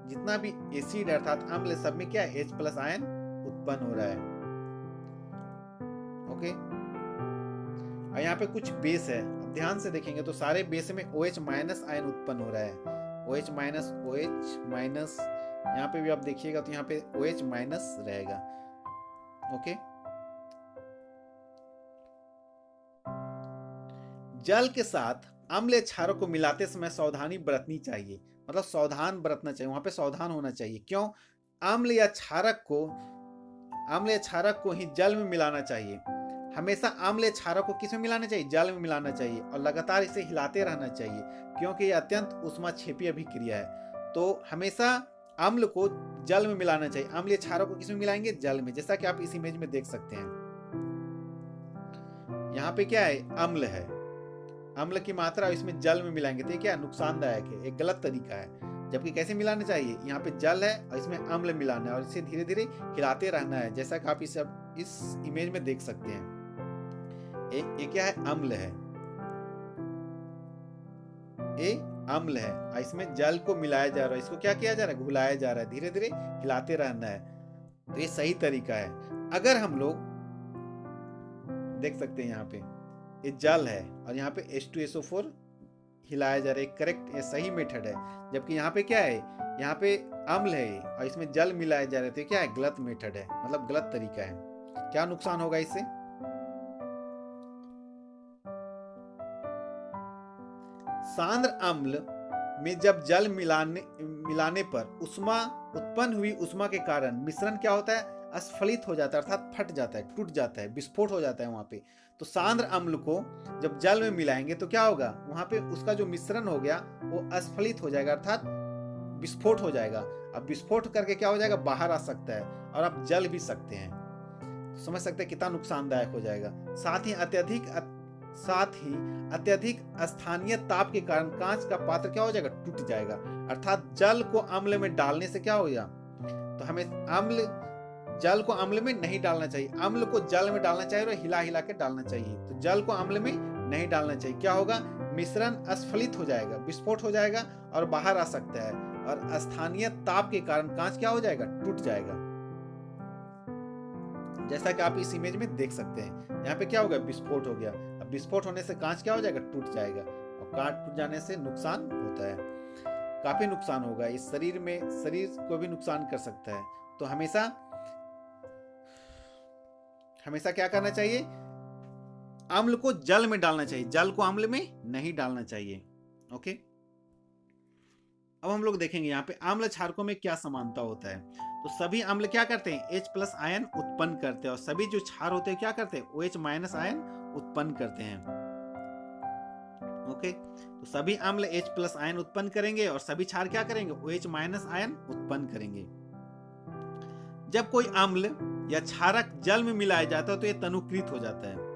Speaker 1: जितना भी एसिड अर्थात अम्ल सब में क्या है? H+ आयन उत्पन्न हो रहा है। ओके, और यहाँ पे कुछ बेस है, अब ध्यान से देखेंगे तो सारे बेस में OH- आयन उत्पन्न हो रहा है। OH- यहाँ पे भी आप देखिएगा तो यहाँ पे OH- रहेगा। ओके, जल के साथ अम्ल क्षारक को मिलाते समय सावधानी बरतनी चाहिए, मतलब सावधान बरतना चाहिए, वहां पे सावधान होना चाहिए। क्यों? अम्ल या क्षारक को ही जल में मिलाना चाहिए। हमेशा अम्ल क्षारक को किस में मिलाना चाहिए? जल में मिलाना चाहिए, और लगातार इसे हिलाते रहना चाहिए, क्योंकि यह अत्यंत ऊष्माक्षेपी अभिक्रिया है। तो हमेशा अम्ल को जल में मिलाना चाहिए। अम्लीय क्षारों को किसमें मिलाएंगे? जल में, जैसा कि आप इस इमेज में देख सकते हैं। यहाँ पे क्या है? अम्ल है, अम्ल की मात्रा इसमें जल में मिलाएंगे तो ये क्या नुकसानदायक है, एक गलत तरीका है। जबकि कैसे मिलाना चाहिए? यहाँ पे जल है और इसमें अम्ल मिलाना है और इसे धीरे धीरे हिलाते रहना है, जैसा कि आप इस इमेज में देख सकते हैं। ये क्या है? अम्ल है, ये अम्ल है और इसमें जल को मिलाया जा रहा है, इसको क्या किया जा रहा है? घुलाया जा रहा है, धीरे धीरे हिलाते रहना है। तो ये सही तरीका है। अगर हम लोग देख सकते हैं यहाँ पे ये जल है और यहाँ पे H2SO4 हिलाया जा रहा है, करेक्ट, ये सही मेथड है। जबकि यहाँ पे क्या है? यहाँ पे अम्ल है और इसमें जल मिलाया जा रहा है, तो क्या है? गलत मेथड है, मतलब गलत तरीका है। क्या नुकसान होगा इससे? सांद्र अम्ल में जब जल मिलाने पर उष्मा उत्पन्न हुई, उष्मा के कारण मिश्रण क्या होता है? अस्फलित हो जाता है, अर्थात फट जाता है, टूट जाता है, विस्फोट हो जाता है वहां पे। तो सांद्र अम्ल को जब जल में मिलाएंगे तो क्या होगा? वहां पे उसका जो मिश्रण हो गया वो अस्फलित हो जाएगा, अर्थात विस्फोट हो जाएगा। अब विस्फोट करके क्या हो जाएगा? बाहर आ सकता है और आप जल भी सकते हैं। समझ सकते हैं कितना नुकसानदायक हो जाएगा। साथ ही अत्यधिक स्थानीय ताप के कारण कांच का पात्र क्या हो जाएगा? टूट जाएगा। अर्थात जल को अम्ल में डालने से क्या हो गया? तो हमें जल को अम्ल में नहीं डालना चाहिए, अम्ल को जल में डालना चाहिए और हिला हिला के डालना चाहिए। तो जल को अम्ल में नहीं डालना चाहिए। क्या होगा? मिश्रण अस्फलित हो जाएगा, विस्फोट हो जाएगा और बाहर आ सकता है और स्थानीय ताप के कारण कांच क्या हो जाएगा? टूट जाएगा, जैसा कि आप इस इमेज में देख सकते हैं। यहाँ पे क्या होगा? विस्फोट हो गया। अब विस्फोट होने से कांच क्या हो जाएगा? टूट जाएगा और कांच टूट जाने से नुकसान होता है, काफी नुकसान होगा। इस शरीर को भी नुकसान कर सकता है। तो हमेशा क्या करना चाहिए? अम्ल को जल में डालना चाहिए, जल को अम्ल में नहीं डालना चाहिए। ओके, अब हम लोग देखेंगे यहाँ पे अम्ल क्षारकों में क्या समानता होता है। तो सभी अम्ल क्या करते हैं? H+ आयन उत्पन्न करते हैं और सभी जो क्षार होते हैं क्या करते हैं? OH- आयन उत्पन्न करते हैं। ओके, तो सभी अम्ल H+ आयन उत्पन्न करेंगे और सभी क्षार क्या करेंगे? OH- आयन उत्पन्न करेंगे। जब कोई अम्ल या क्षारक जल में मिलाया जाता है तो यह तनुकृत हो जाता है।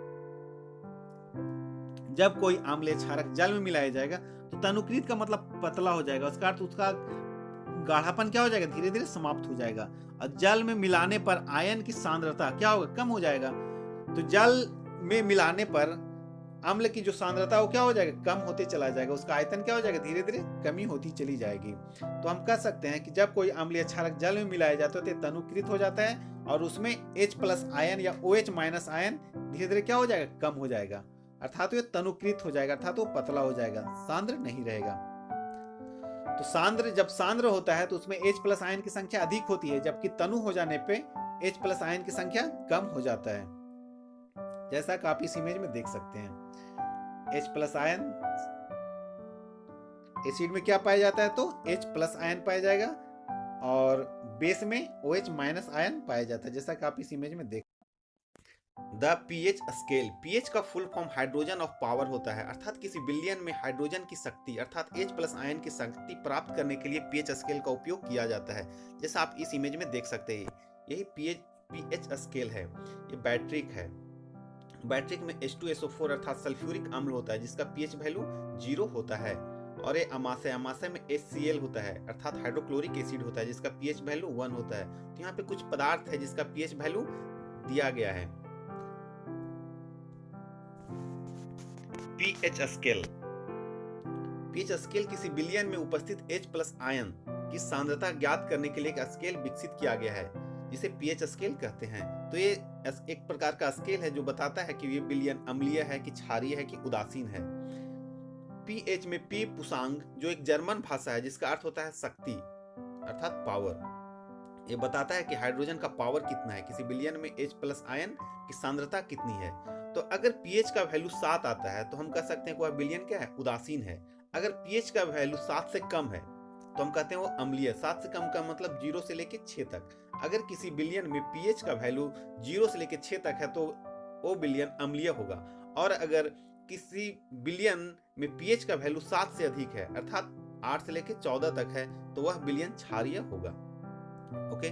Speaker 1: जब कोई अम्ल या क्षारक जल में मिलाया जाएगा तो तनुकृत का मतलब पतला हो जाएगा, उसका अर्थ उसका गाढ़ापन क्या हो जाएगा? धीरे धीरे समाप्त हो जाएगा। और जल में मिलाने पर आयन की सांद्रता क्या होगा? कम हो जाएगा। तो जल में मिलाने पर अम्ल की जो सांद्रता वो क्या हो जाएगा? कम होते चला जाएगा, उसका आयतन क्या हो जाएगा? धीरे धीरे कमी होती चली जाएगी। तो हम कह सकते हैं कि जब कोई अम्ल या क्षारक जल में मिलाया जाता है तो तनुकृत हो जाता है और उसमें H+ आयन या OH- आयन धीरे धीरे क्या हो जाएगा? कम हो जाएगा, अर्थात ये तनुकृत हो जाएगा, अर्थात वो पतला हो जाएगा, सांद्र नहीं रहेगा। तो जब सांद्र होता है तो उसमें H+ आयन की संख्या अधिक होती है, जबकि तनु हो जाने पे H+ आयन की संख्या कम हो जाता है, जैसा कि आप इस इमेज में देख सकते हैं। H+ आयन एसिड में क्या पाया जाता है? तो H+ आयन पाया जाएगा और बेस में OH- आयन पाया जाता है, जैसा कि आप इस इमेज में देख। द पीएच स्केल, पीएच का full form hydrogen of power होता है, अर्थात किसी बिलियन में हाइड्रोजन की शक्ति अर्थात H+ आयन की शक्ति प्राप्त करने के लिए पीएच स्केल का उपयोग किया जाता है, जैसा आप इस इमेज में देख सकते हैं। यही पीएच स्केल है। ये बैट्रिक है। बैट्रिक में H2SO4 अर्थात सल्फ्यूरिक अम्ल होता है जिसका पीएच वैल्यू 0 होता है, और ये अमाशय में HCl होता है अर्थात हाइड्रोक्लोरिक एसिड होता है जिसका पीएच वैल्यू 1 होता है। तो यहाँ पे कुछ पदार्थ है जिसका पीएच वैल्यू दिया गया है। पीएच स्केल, पीएच स्केल किसी बिलियन में उपस्थित H+ आयन की सांद्रता ज्ञात करने के लिए एक स्केल विकसित किया गया है जिसे पीएच स्केल कहते हैं। तो ये एक प्रकार का स्केल है जो बताता है कि ये बिलियन अम्लीय है कि क्षारीय है कि उदासीन है। पीएच में पी पुसांग जो एक जर्मन भाषा है जिसका अर्थ होता है शक्ति अर्थात पावर। ये बताता है कि हाइड्रोजन का पावर कितना है, किसी बिलियन में H+ आयन की सांद्रता कितनी है। तो अगर पीएच का वैल्यू 7 आता है तो हम कह सकते हैं कि वह बिलियन क्या है? उदासीन है। अगर पीएच का वैल्यू 7 से कम है तो हम कहते हैं वो अम्लीय। 7 से कम का मतलब 0 से लेकर 6 तक। अगर किसी बिलियन में पीएच का वैल्यू 0 से लेकर 6 तक है तो वो बिलियन अम्लीय होगा, और अगर किसी बिलियन में पीएच का वैल्यू 7 से अधिक है अर्थात 8 से लेके 14 तक है तो वह विलयन क्षारीय होगा। ओके,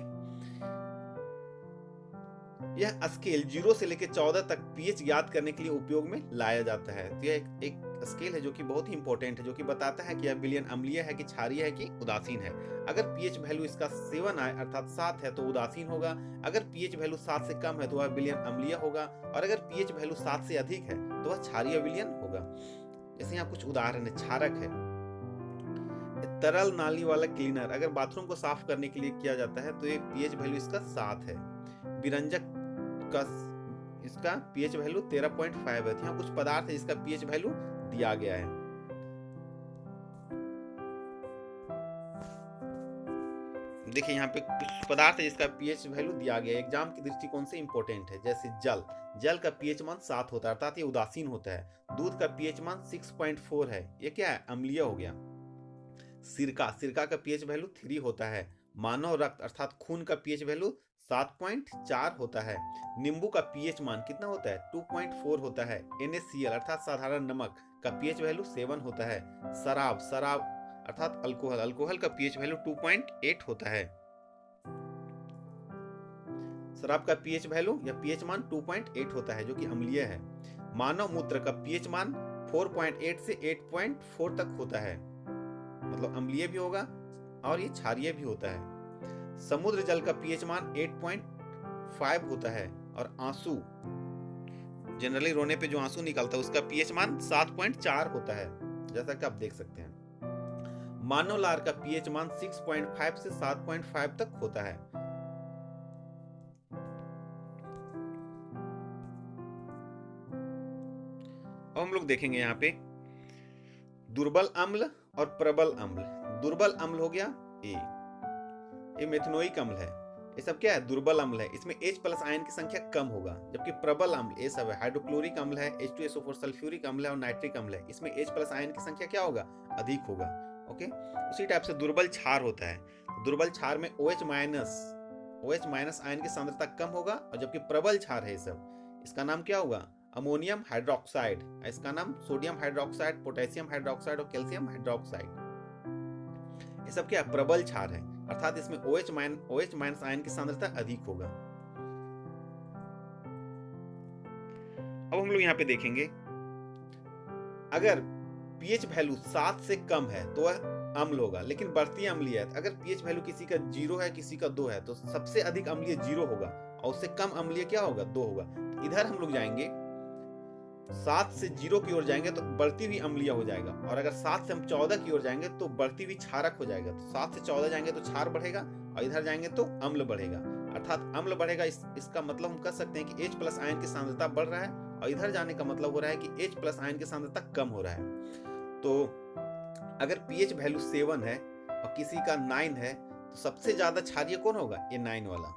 Speaker 1: यह स्केल 0 से लेकर 14 तक पीएच ज्ञात करने के लिए उपयोग में लाया जाता है। तो यह एक स्केल है जो कि बहुत ही इंपॉर्टेंट है, जो कि बताता है कि यह विलयन अम्लीय है कि क्षारीय है कि उदासीन है। अगर पीएच वैल्यू इसका 7 आए अर्थात 7 है तो उदासीन होगा, अगर पीएच वैल्यू 7 से कम है तो वह विलयन अम्लीय होगा, और अगर पीएच वैल्यू 7 से अधिक है तो वह क्षारीय विलयन होगा। जैसे यहाँ कुछ उदाहरण है, क्षारक है, तरल नाली वाला क्लीनर अगर बाथरूम को साफ करने के लिए किया जाता है तो ये पीएच वैल्यू इसका 7 है। विरंजक का इसका पीएच वैल्यू 13.5 है। यहाँ कुछ पदार्थ है जिसका पीएच वैल्यू दिया गया है। देखिए यहाँ पे कुछ पदार्थ है जिसका पीएच वैल्यू दिया गया है, एग्जाम के दृष्टिकोण से इंपॉर्टेंट है। जैसे जल का पीएच मान 7 होता है अर्थात ये उदासीन होता है। दूध का पीएच मान 6.4 है, ये क्या है, अम्लीय हो गया। सिरका का पीएच वैल्यू 3 होता है। मानव रक्त अर्थात खून का पीएच वैल्यू 7.4 होता है। नींबू का पीएच मान कितना होता है, 2.4 होता है। NaCl अर्थात साधारण नमक का पीएच वैल्यू 7 होता है। शराब अर्थात अल्कोहल का पीएच वैल्यू 2.8 होता है। शराब का पीएच वैल्यू या पीएच मान 2.8 होता है जो कि अम्लीय है। मानव मूत्र का पीएच मान 4.8 से 8.4 तक होता है, मतलब अम्लीय भी होगा और ये क्षारीय भी होता है। समुद्र जल का पीएच मान 8.5 होता है। और आंसू, जनरली रोने पे जो आंसू निकलता है उसका पीएच मान 7.4 होता है, जैसा कि आप देख सकते हैं। मानव लार का पीएच मान 6.5 से 7.5 तक होता है। अब हम लोग देखेंगे यहाँ पे दुर्बल अम्ल और प्रबल अम्ल। दुर्बल अम्ल हो गया ये मेथनोइक अम्ल है, ये सब क्या है, दुर्बल अम्ल है। इसमें H+ आयन की संख्या कम होगा। जबकि प्रबल अम्ल ये सब है, हाइड्रोक्लोरिक अम्ल है, H2SO4 सल्फ्यूरिक अम्ल है और नाइट्रिक अम्ल है। इसमें H+ आयन की संख्या क्या होगा, अधिक होगा। ओके, उसी टाइप से दुर्बल क्षार होता है। दुर्बल क्षार में OH- आयन की सांद्रता कम होगा, और जबकि प्रबल क्षार है सब, इसका नाम क्या होगा, अमोनियम हाइड्रोक्साइड, इसका नाम सोडियम हाइड्रोक्साइड, पोटेशियम हाइड्रोक्साइड और कैल्शियम हाइड्रोक्साइड। ये सब क्या प्रबल क्षार है, अर्थात इसमें OH- आयन की सांद्रता अधिक होगा। अब हम लोग यहाँ पे देखेंगे, अगर पीएच वैल्यू 7 से कम है तो वह अम्ल होगा, लेकिन बढ़ती अम्लीय है। अगर पीएच वैल्यू किसी का 0 है किसी का 2 है तो सबसे अधिक अम्लीय 0 होगा और उससे कम अम्लीय क्या होगा, 2 होगा। तो इधर हम लोग जाएंगे 7 से 0 की ओर जाएंगे तो बढ़ती हुई अम्लीय हो जाएगा, और अगर 7 से हम 14 की ओर जाएंगे तो बढ़ती हुई क्षारक हो जाएगा। तो 7 से 14 जाएंगे तो क्षार बढ़ेगा और इधर जाएंगे तो अम्ल बढ़ेगा, अर्थात अम्ल बढ़ेगा। इसका मतलब हम कह सकते हैं कि H+ आयन की सांद्रता बढ़ रहा है, और इधर जाने का मतलब हो रहा है कि H+ आयन की सांद्रता कम हो रहा है। तो अगर पीएच वैल्यू 7 है और किसी का 9 है तो सबसे ज्यादा क्षारीय कौन होगा, ये 9 वाला।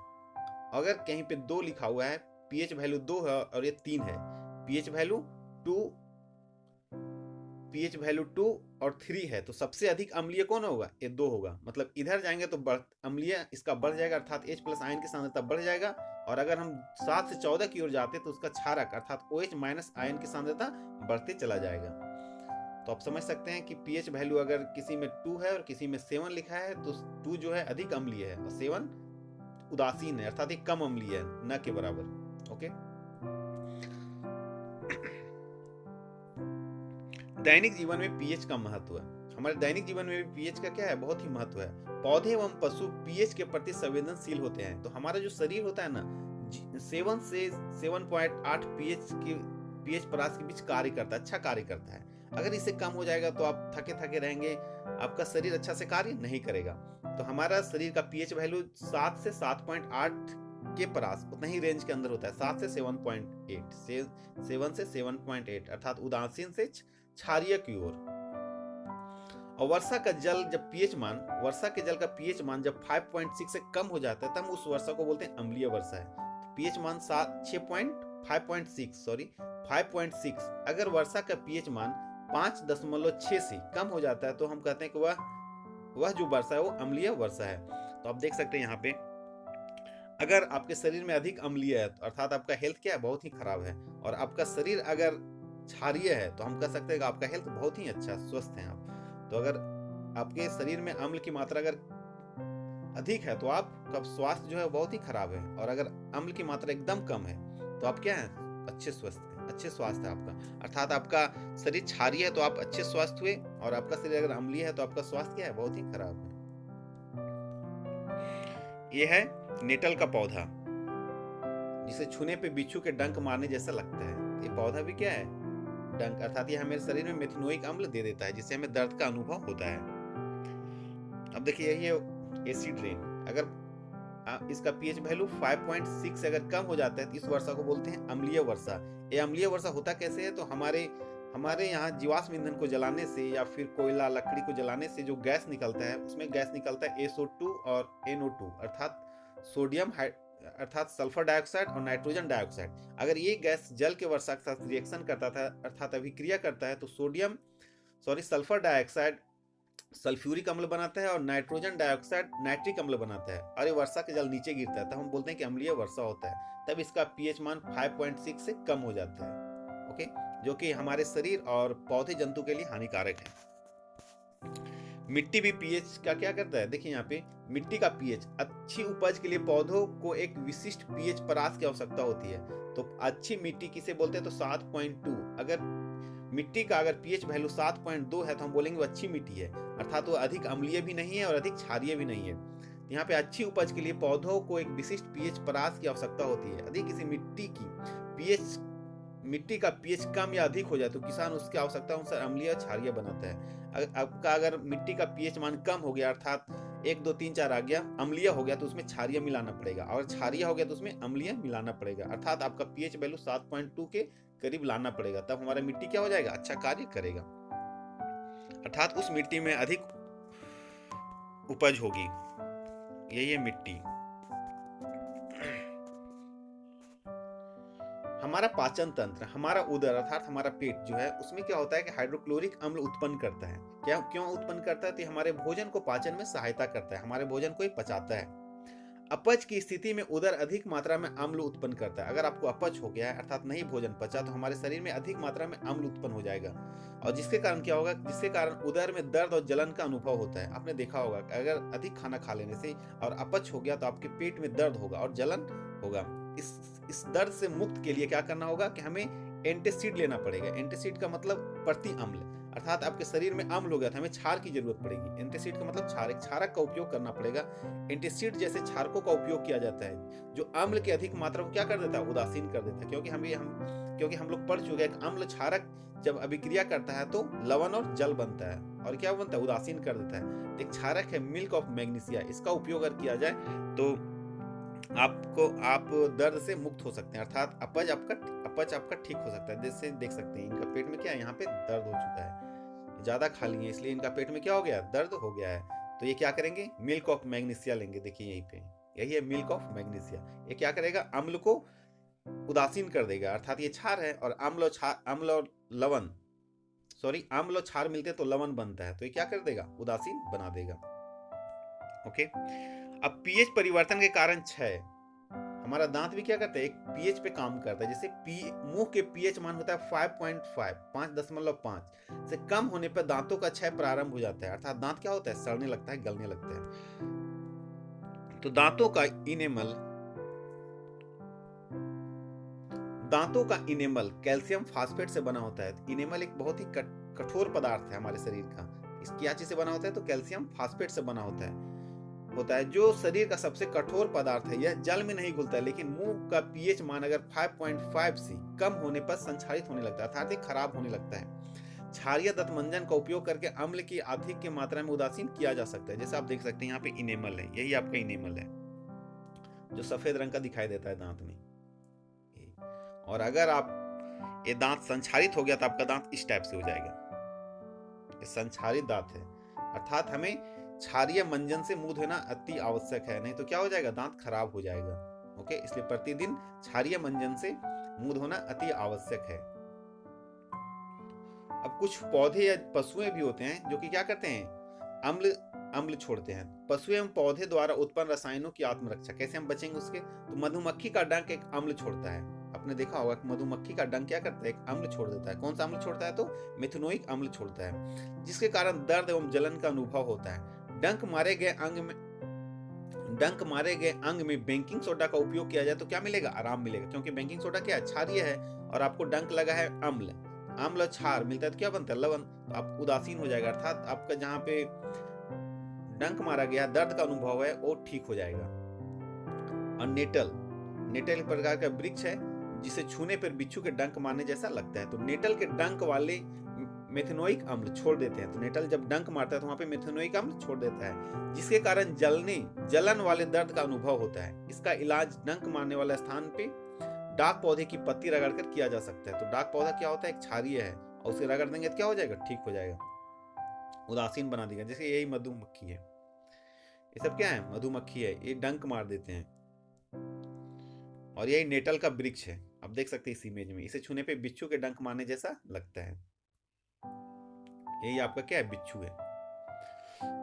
Speaker 1: अगर कहीं पे 2 लिखा हुआ है, पीएच वैल्यू 2 है और ये 3 है, पीएच वैल्यू 2 और 3 है, तो सबसे अधिक अम्लीय कौन होगा, ये 2 होगा। मतलब इधर जाएंगे तो अम्लीय इसका बढ़ जाएगा, अर्थात H+ आयन की सांद्रता बढ़ जाएगा। और अगर हम 7 से 14 की ओर जाते तो उसका क्षारक अर्थात OH- आयन की सांद्रता बढ़ते चला जाएगा। तो आप समझ सकते हैं कि पीएच वैल्यू अगर किसी में 2 है और किसी में 7 लिखा है तो 2 जो है अधिक अम्लीय है और 7 उदासीन है, अर्थात एक कम अम्लीय है, न के बराबर। ओके, दैनिक जीवन में पीएच का महत्व है। हमारे दैनिक जीवन में भी पीएच का क्या है, बहुत ही महत्व है। पौधे एवं पशु पीएच के प्रति संवेदनशील होते हैं। तो हमारा जो शरीर होता है ना, 7 से 7.8 पीएच परास के बीच कार्य करता है, अच्छा कार्य करता है। अगर इससे कम हो जाएगा तो आप थके थके रहेंगे, आपका शरीर अच्छा से कार्य नहीं करेगा। तो हमारा शरीर का पीएच वैल्यू 7 से 7.8 के परास उतना ही रेंज के अंदर होता है, 7 से 7.8 7 से 7.8, अर्थात उदासीन से क्षारीय की ओर। और वर्षा का जल जब वर्षा के जल का पीएच मान जब 5.6 से कम हो जाता है तब उस वर्षा को बोलते हैं अम्लीय वर्षा है। तो पीएच मान 5.6, अगर वर्षा का पीएच मान 5.6 से कम हो जाता है तो हम कहते हैं कि वह जो वर्षा है वो अम्लीय वर्षा है। तो आप देख सकते हैं यहाँ पे, अगर आपके शरीर में अधिक अम्लीय है अर्थात आपका हेल्थ क्या है, बहुत ही खराब है। और आपका शरीर अगर क्षारीय है तो हम कह सकते हैं कि आपका हेल्थ बहुत ही अच्छा, स्वस्थ है आप। तो अगर आपके शरीर में अम्ल की मात्रा अगर अधिक है तो आपका स्वास्थ्य जो है बहुत ही खराब है, और अगर अम्ल की मात्रा एकदम कम है तो आप क्या है, अच्छे स्वास्थ्य है आपका। अर्थात आपका शरीर क्षारीय है तो आप अच्छे स्वास्थ्य हुए, और आपका शरीर अगर अम्लीय है तो आपका स्वास्थ्य क्या है, बहुत ही खराब है। यह है नेटल का पौधा, जिसे छूने पे बिच्छू के डंक मारने जैसा लगता है। ये पौधा भी क्या है, डंक, अर्थात ये हमारे शरीर में मेथिनोइक अम्ल दे देता है, जिससे हमें दर्द का अनुभव होता है। अब देखिए यही है एसिड रेन। अगर इसका पीएच वैल्यू 5.6 अगर कम हो जाता है तो इस वर्षा को बोलते हैं अम्लीय वर्षा। ये अम्लीय वर्षा होता कैसे है, तो हमारे यहाँ जीवाश्म ईंधन को जलाने से या फिर कोयला लकड़ी को जलाने से जो गैस निकलता है, उसमें गैस निकलता है SO2 और NO2, अर्थात सल्फर डाइऑक्साइड और नाइट्रोजन डाइऑक्साइड। अगर ये गैस जल के वर्षा के साथ रिएक्शन करता था, अर्थात अभिक्रिया करता है, तो सल्फर डाइऑक्साइड सल्फ्यूरिक अम्ल बनाता है और नाइट्रोजन डाइऑक्साइड नाइट्रिक अम्ल बनाता है, और ये वर्षा के जल नीचे गिरता है, तब हम बोलते हैं कि अम्लीय वर्षा होता है। तब इसका पीएच मान 5.6 से कम हो जाता है, ओके, जो कि हमारे शरीर और पौधे जंतु के लिए हानिकारक है। मिट्टी भी पीएच का क्या करता है, देखिए यहाँ पे मिट्टी का पीएच, अच्छी उपज के लिए पौधों को एक विशिष्ट पीएच परास की आवश्यकता होती है। तो अच्छी मिट्टी किसे बोलते हैं, तो 7.2। अगर मिट्टी का अगर पीएच वैल्यू 7.2 है तो हम बोलेंगे वो अच्छी मिट्टी है, अर्थात वो अधिक अम्लीय भी नहीं है और अधिक क्षारीय भी नहीं है। यहाँ पे अच्छी उपज के लिए पौधों को एक विशिष्ट पीएच परास की आवश्यकता होती है। यदि किसी मिट्टी का पीएच कम या अधिक हो जाए तो किसान उसकी आवश्यकता अनुसार अम्लीय और क्षारीय बनाता है। आपका अगर मिट्टी का पीएच मान कम हो गया, अर्थात 1 2 3 4 आ गया, अम्लीय हो गया, तो उसमें क्षारीय मिलाना पड़ेगा, और क्षारीय हो गया तो उसमें अम्लीय मिलाना पड़ेगा। अर्थात आपका पीएच वैल्यू 7.2 के करीब लाना पड़ेगा, तब हमारा मिट्टी क्या हो जाएगा, अच्छा कार्य करेगा, अर्थात उस मिट्टी में अधिक उपज होगी। यही है मिट्टी। हमारा पाचन तंत्र, हमारा उदर अर्थात हमारा पेट जो है, उसमें क्या होता है कि हाइड्रोक्लोरिक अम्ल उत्पन्न करता है। क्यों उत्पन्न करता है, तो हमारे भोजन को पाचन में सहायता करता है, हमारे भोजन को ये पचाता है। अपच की स्थिति में उदर अधिक मात्रा में अम्ल उत्पन्न करता है। अगर आपको अपच हो गया है, अर्थात नहीं भोजन पचा, तो हमारे शरीर में अधिक मात्रा में अम्ल उत्पन्न हो जाएगा, और जिसके कारण क्या होगा, जिसके कारण उदर में दर्द और जलन का अनुभव होता है। आपने देखा होगा कि अगर अधिक खाना खा लेने से और अपच हो गया तो आपके पेट में दर्द होगा और जलन होगा। इस दर्द से मुक्त के लिए क्या करना होगा कि हमें एंटासिड लेना पड़ेगा। एंटासिड का मतलब प्रति अम्ल, अर्थात आपके शरीर में अम्ल हो गया था, हमें क्षार की जरूरत पड़ेगी। एंटासिड का मतलब क्षार, एक क्षारक का उपयोग करना पड़ेगा। एंटासिड जैसे क्षारकों का उपयोग किया जाता है, जो अम्ल की अधिक मात्रा को क्या कर देता है, उदासीन कर देता है। क्योंकि हम लोग पढ़ चुके हैं कि अम्ल क्षारक जब अभिक्रिया करता है तो लवण और जल बनता है, और क्या बनता है, उदासीन कर देता है। एक क्षारक है मिल्क ऑफ मैग्नीशिया, इसका उपयोग अगर किया जाए तो आप दर्द से मुक्त हो सकते हैं, अर्थात अपच आपका ठीक हो सकता है। जैसे देख सकते हैं इनका पेट में क्या है, यहाँ पे दर्द हो चुका है, ज्यादा खा लिए इसलिए इनका पेट में क्या हो गया, दर्द हो गया है। तो ये क्या करेंगे, मिल्क ऑफ मैग्नीशिया लेंगे। देखिए यहीं पे यही है मिल्क ऑफ मैग्नीशिया। ये क्या करेगा, अम्ल को उदासीन कर देगा, अर्थात ये क्षार है, और अम्ल और क्षार मिलते तो लवण बनता है, तो ये क्या कर देगा, उदासीन बना देगा। ओके, अब पीएच परिवर्तन के कारण क्षय, हमारा दांत भी क्या करता है, एक पीएच पे काम करता है। जैसे मुंह के पीएच मान होता है 5.5 से कम होने पर दांतों का क्षय प्रारंभ हो जाता है, अर्थात दांत क्या होता है, सड़ने लगता है, गलने लगता है। तो दांतों का इनेमल कैल्शियम फास्फेट से बना होता है। इनेमल एक बहुत ही कठोर पदार्थ है हमारे शरीर का। इस क्या चीज से बना होता है, तो कैल्शियम फास्फेट से बना होता है, जो शरीर का सबसे कठोर पदार्थ है। यह जल में नहीं घुलता है, लेकिन मुंह का पीएच मान अगर 5.5 से कम होने पर संक्षारित होने लगता है, अर्थात खराब होने लगता है। क्षारीय दंतमंजन का उपयोग करके अम्ल की अधिक की मात्रा में उदासीन किया जा सकता है। जैसे आप देख सकते हैं यहाँ पे इनेमल है, यही आपका इनेमल है जो सफेद रंग का दिखाई देता है दांत में। और अगर आप ये दांत संक्षारित हो गया तो आपका दांत इस टाइप से हो जाएगा, ये संक्षारित दांत है, अर्थात हमें क्षारीय मंजन से मुंह धोना अति आवश्यक है, नहीं तो क्या हो जाएगा, दांत खराब हो जाएगा। ओके, इसलिए प्रतिदिन क्षारीय मंजन से मुंह धोना अति आवश्यक है। अब कुछ पौधे या पशुएं भी होते हैं जो कि क्या करते हैं, अम्ल छोड़ते हैं। पशु एवं पौधे द्वारा उत्पन्न रसायनों की आत्मरक्षा, कैसे हम बचेंगे उसके, तो मधुमक्खी का डंक एक अम्ल छोड़ता है। आपने देखा होगा कि मधुमक्खी का डंक क्या करता है, एक अम्ल छोड़ देता है। कौन सा अम्ल छोड़ता है? तो मेथनोइक अम्ल छोड़ता है, जिसके कारण दर्द एवं जलन का अनुभव होता है। डंक मारे गए अंग में बेकिंग सोडा का उपयोग किया जाए तो क्या मिलेगा? आराम मिलेगा, क्योंकि बेकिंग सोडा क्या है? क्षारीय है, और आपको डंक लगा है अम्ल, अम्ल और क्षार मिलता है तो क्या बनता है? लवण। तो आप उदासीन हो जाएगा, अर्थात आपका जहाँ पे डंक मारा गया, दर्द का अनुभव है, वो ठीक हो जाएगा। और नेटल एक प्रकार का वृक्ष है जिसे छूने पर बिच्छू के डंक मारने जैसा लगता है। तो नेटल के डंक वाले मेथनोइक अम्ल छोड़ देते हैं। तो नेटल जब डंक मारता है तो वहां पे मेथनोइक अम्ल छोड़ देता है, जिसके कारण जलन वाले दर्द का अनुभव होता है। इसका इलाज डंक मारने वाले स्थान पे डाक पौधे की पत्ती रगड़कर किया जा सकता है। तो डाक पौधा क्या होता है? एक क्षारीय है, और उसे रगड़ देंगे तो क्या हो जाएगा? ठीक हो जाएगा, उदासीन बना देगा। जैसे यही मधुमक्खी है, ये सब क्या है? मधुमक्खी है, ये डंक मार देते हैं। और यही नेटल का वृक्ष है, आप देख सकते हैं इस इमेज में। इसे छूने पे बिच्छू के डंक मारने जैसा लगता है। यही आपका क्या है? बिच्छू है।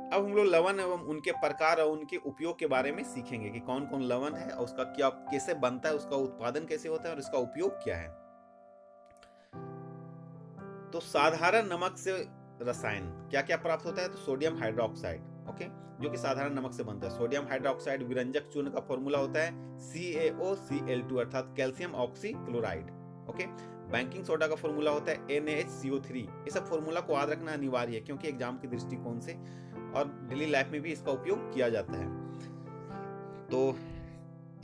Speaker 1: अब हम लोग लवण एवं उनके प्रकार और उनके उपयोग के बारे में सीखेंगे कि कौन कौन लवण है और उसका क्या कैसे बनता है, उसका उत्पादन कैसे होता है और इसका उपयोग क्या है। तो साधारण नमक से रसायन क्या क्या प्राप्त होता है? तो सोडियम हाइड्रोक्साइड, ओके, जो कि साधारण नमक से बनता है। सोडियम हाइड्रोक्साइड विरंजक चूर्ण का फॉर्मूला होता है CaOCl2 अर्थात calcium oxy chloride, okay. Baking soda का फॉर्मूला होता है NaHCO3। ये सब फॉर्मूला को याद रखना अनिवार्य है, क्योंकि एग्जाम के दृष्टिकोण से और डेली लाइफ में भी इसका उपयोग किया जाता है। तो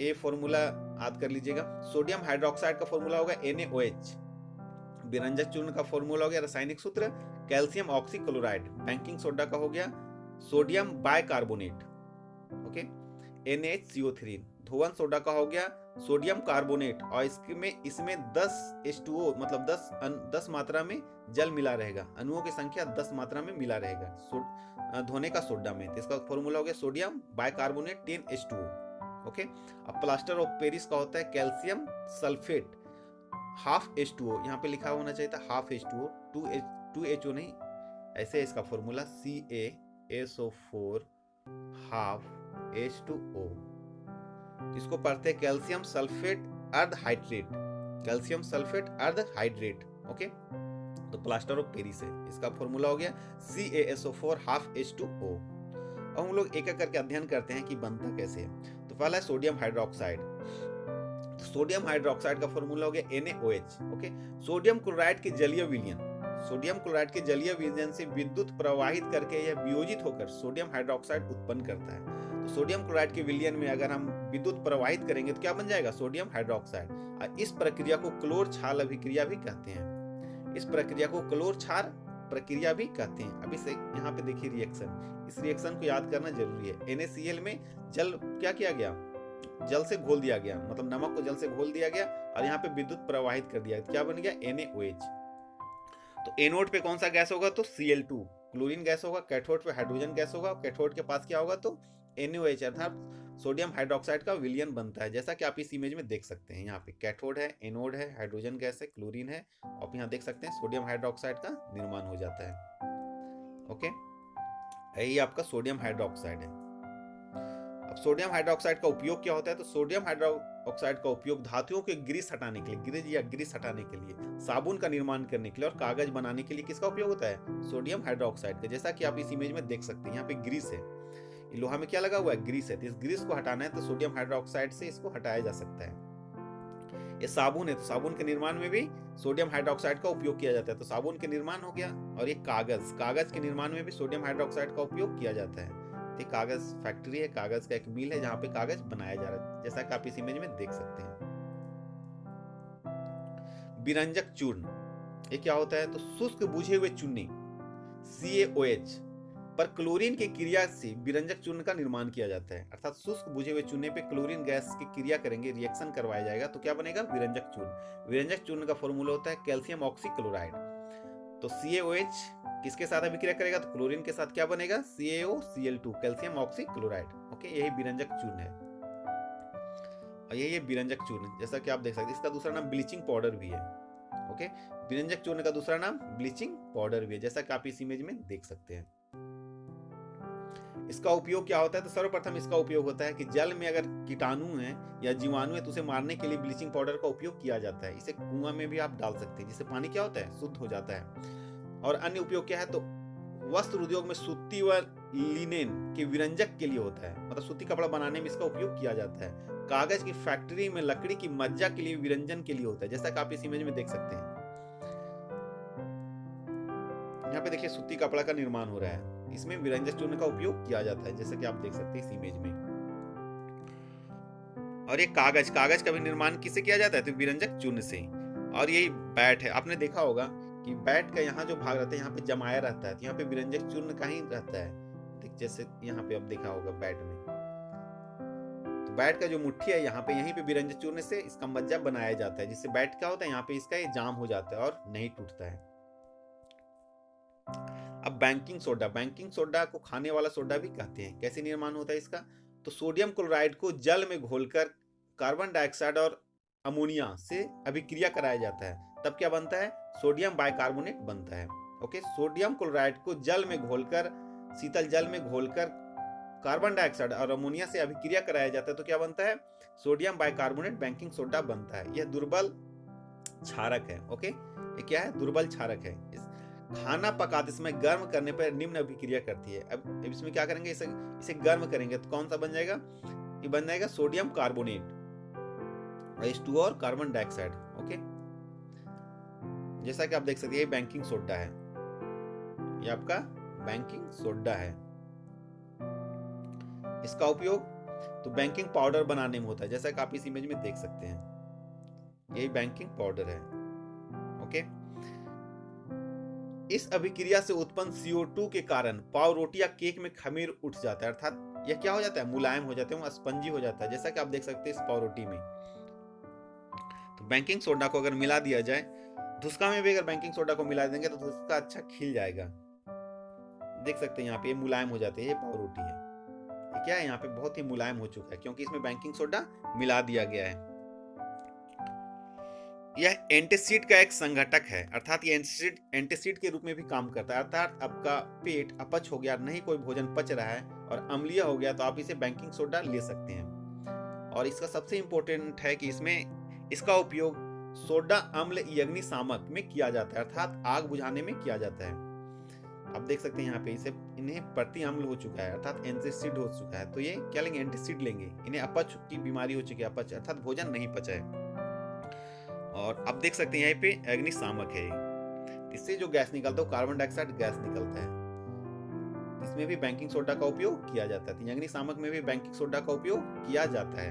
Speaker 1: ये फॉर्मूला याद कर लीजिएगा। सोडियम हाइड्रोक्साइड का फॉर्मूला होगा NaOH। विरंजक चूर्ण का फॉर्मूला हो गया, रासायनिक सूत्र calcium oxychloride. Baking soda का हो गया सोडियम बाइकार्बोनेट, ओके, NaHCO3। धोवन सोडा का हो गया सोडियम कार्बोनेट, और इसमें 10H2O मतलब 10 मात्रा में जल मिला रहेगा, अणुओं की संख्या 10 मात्रा में मिला रहेगा धोने का सोडा में। तो इसका फॉर्मूला हो गया सोडियम बाइकार्बोनेट 10H2O, ओके। अब प्लास्टर ऑफ पेरिस का होता है कैल्शियम सल्फेट ½ H2O, यहाँ पे लिखा होना चाहिए था ½ H2O, 2HO नहीं, ऐसे इसका फॉर्मूला CaSO4 ½ H2O। इसको पढ़ते हैं कैल्शियम सल्फेट अर्ध हाइड्रेट, कैल्शियम सल्फेट अर्ध हाइड्रेट, ओके। तो प्लास्टर ऑफ पेरिस है, इसका फॉर्मूला हो गया CaSO4 ½ H2O। अब हम लोग एक एक करके अध्ययन करते हैं कि बनता कैसे है। तो पहला है सोडियम हाइड्रोक्साइड। सोडियम हाइड्रोक्साइड का फॉर्मूला हो गया NaOH, ओके। सोडियम क्लोराइड के जलीय विलयन, सोडियम क्लोराइड के जलीय विलयन से विद्युत प्रवाहित करके यह वियोजित होकर सोडियम हाइड्रोक्साइड उत्पन्न करता है। तो सोडियम क्लोराइड के विलयन में अगर हम विद्युत प्रवाहित करेंगे तो क्या बन जाएगा? Sodium hydroxide. और इस प्रक्रिया को क्लोर क्षार अभिक्रिया भी कहते हैं। इस प्रक्रिया को क्लोर क्षार प्रक्रिया भी कहते हैं। अब इसे यहाँ पे देखिए रिएक्शन, इस रिएक्शन को याद करना जरूरी है। NaCl में जल क्या किया गया? जल से घोल दिया गया, मतलब नमक को जल से घोल दिया गया और यहाँ पे विद्युत प्रवाहित कर दिया, क्या बन गया? NaOH। तो एनोड पे कौन सा गैस होगा? तो Cl2 क्लोरीन गैस होगा। कैथोड पे हाइड्रोजन गैस होगा। कैथोड के पास क्या होगा? तो NaOH अर्थात सोडियम हाइड्रोक्साइड का विलयन बनता है, जैसा कि आप इस इमेज में देख सकते हैं। यहाँ पे कैथोड है, एनोड है, हाइड्रोजन गैस है, क्लोरीन है, आप यहाँ देख सकते हैं सोडियम हाइड्रोक्साइड का निर्माण हो जाता है, ओके। यही आपका सोडियम हाइड्रोक्साइड है। अब सोडियम हाइड्रोक्साइड का उपयोग क्या होता है? तो सोडियम हाइड्रोक्साइड का उपयोग धातुओं के ग्रीस हटाने के लिए, ग्रीस हटाने के लिए, साबुन का निर्माण करने के लिए और कागज बनाने के लिए किसका उपयोग होता है? सोडियम हाइड्रोक्साइड का। जैसा कि आप इस इमेज में देख सकते हैं, यहाँ पे ग्रीस है, लोहा में क्या लगा हुआ है? ग्रीस है। तो इस ग्रीस को हटाना है तो सोडियम हाइड्रोक्साइड से इसको हटाया जा सकता है। ये साबुन है, तो साबुन के निर्माण में भी सोडियम हाइड्रोक्साइड का उपयोग किया जाता है, तो साबुन के निर्माण हो गया। और ये कागज के निर्माण में भी सोडियम हाइड्रोक्साइड का उपयोग किया जाता है। तो कागज फैक्ट्री है, कागज का एक मिल है जहां पे कागज बनाया जा रहा है, जैसा कि आप इस इमेज में देख सकते हैं। विरंजक चूर्ण, ये क्या होता है? तो शुष्क बुझे हुए चूने CaOH पर क्लोरीन की क्रिया से विरंजक चूर्ण का निर्माण किया जाता है। अर्थात शुष्क बुझे हुए चूने पे क्लोरीन गैस की क्रिया करेंगे, रिएक्शन करवाया जाएगा, तो क्या बनेगा? विरंजक चूर्ण। विरंजक चूर्ण का फॉर्मूला होता है कैल्शियम ऑक्सी क्लोराइड। तो CaOH किसके साथ अभिक्रिया करेगा? तो क्लोरीन के साथ क्या बनेगा? CaOCl2 calcium oxy chloride, okay. यही विरंजक चूर्ण है और यही विरंजक चूर्ण, जैसा कि आप देख सकते हैं। इसका दूसरा नाम ब्लीचिंग पाउडर भी है, ओके। विरंजक चूर्ण का दूसरा नाम ब्लीचिंग पाउडर भी है, जैसा कि आप इस इमेज में देख सकते हैं। इसका उपयोग क्या होता है? तो सर्वप्रथम इसका उपयोग होता है कि जल में अगर कीटाणु हैं या जीवाणु है तो उसे मारने के लिए ब्लीचिंग पाउडर का उपयोग किया जाता है। इसे कुआं में भी आप डाल सकते हैं, जिससे पानी क्या होता है? शुद्ध हो जाता है। और अन्य उपयोग क्या है? तो वस्त्र उद्योग में सूती व लिनेन के विरंजक के लिए होता है, मतलब सूती कपड़ा बनाने में इसका उपयोग किया जाता है। कागज की फैक्ट्री में लकड़ी की मज्जा के लिए विरंजन के लिए होता है, जैसा कि आप इस इमेज में देख सकते हैं। यहाँ पे देखिए सूती कपड़ा का निर्माण हो रहा है, इसमें विरंजक चूर्ण का उपयोग किया जाता है, जैसा कि आप देख सकते हैं इस इमेज में। और ये कागज का भी निर्माण किससे किया जाता है? तो विरंजक चूर्ण से। और यही बैट है, आपने देखा होगा कि बैट का यहाँ जो भाग रहता है यहाँ पे जमाया रहता है, तो यहाँ पे विरंजक चूर्ण का ही रहता है। जैसे यहाँ पे आप देखा होगा बैट में, तो बैट का जो मुट्ठी है यहाँ पे, यहीं पे विरंजक चूर्ण से इसका मज्जा बनाया जाता है, जिससे बैट क्या होता है? यहाँ पे इसका ये जाम हो जाता है और नहीं टूटता है। अब बेकिंग सोडा को खाने वाला सोडा भी कहते हैं। कैसे निर्माण होता है इसका? तो सोडियम क्लोराइड को जल में घोलकर कार्बन डाइऑक्साइड और अमोनिया से अभिक्रिया कराया जाता है, तब क्या बनता है? सोडियम बाइकार्बोनेट बनता है। ओके, सोडियम क्लोराइड को जल में घोलकर, शीतल जल में घोलकर कार्बन डाइऑक्साइड और अमोनिया से अभिक्रिया कराया जाता है, तो क्या बनता है? सोडियम बाइकार्बोनेट बेकिंग सोडा बनता है। यह दुर्बल क्षारक है। ओके, ये क्या है? दुर्बल क्षारक है। खाना पकाते समय गर्म करने पर निम्न अभिक्रिया करती है। अब इसमें क्या करेंगे? इसे गर्म करेंगे तो कौन सा बन जाएगा? ये बन जाएगा सोडियम कार्बोनेट, H2O और कार्बन डाइऑक्साइड। ओके, जैसा कि आप देख सकते हैं ये बेकिंग सोडा है, ये आपका बेकिंग सोडा है। इसका उपयोग तो बेकिंग पाउडर बनाने में होता है, जैसा कि आप इस इमेज में देख सकते हैं, यही बेकिंग पाउडर है। ओके, इस अभिक्रिया से उत्पन्न CO2 के कारण पाव रोटी या केक में खमीर उठ जाता है, अर्थात यह क्या हो जाता है? मुलायम हो जाते हैं, स्पंजी हो जाता है, जैसा कि आप देख सकते हैं इस पाव रोटी में। तो बेकिंग सोडा को अगर मिला दिया जाए, धुसका में भी अगर बेकिंग सोडा को मिला देंगे तो धुसका अच्छा खिल जाएगा। देख सकते हैं यहाँ पे ये मुलायम हो जाते हैं। ये पाव रोटी है, ये क्या है? यहाँ पे बहुत ही मुलायम हो चुका है, क्योंकि इसमें बेकिंग सोडा मिला दिया गया है। यह एंटीसिड का एक संघटक है, अर्थात ये एंटीसिड के रूप में भी काम करता है। अर्थात आपका पेट अपच हो गया, नहीं कोई भोजन पच रहा है और अम्लीय हो गया, तो आप इसे बेकिंग सोडा ले सकते हैं। और इसका सबसे इंपॉर्टेंट है कि इसमें इसका उपयोग सोडा अम्ल अग्नि शामक में किया जाता है, अर्थात आग बुझाने में किया जाता है। आप देख सकते हैं यहाँ पे इन्हें प्रति अम्ल हो चुका है, अर्थात एंटीसिड हो चुका है, तो ये क्या लेंगे? एंटीसिड लेंगे। इन्हें अपच की बीमारी हो चुकी है, अपच अर्थात भोजन नहीं पचा है। और आप देख सकते हैं यहाँ पे अग्निशामक है, इससे जो गैस निकलता है कार्बन डाइऑक्साइड गैस निकलता है। इसमें भी बेकिंग सोडा का उपयोग किया जाता है, अग्निशामक में भी बेकिंग सोडा का उपयोग किया जाता है।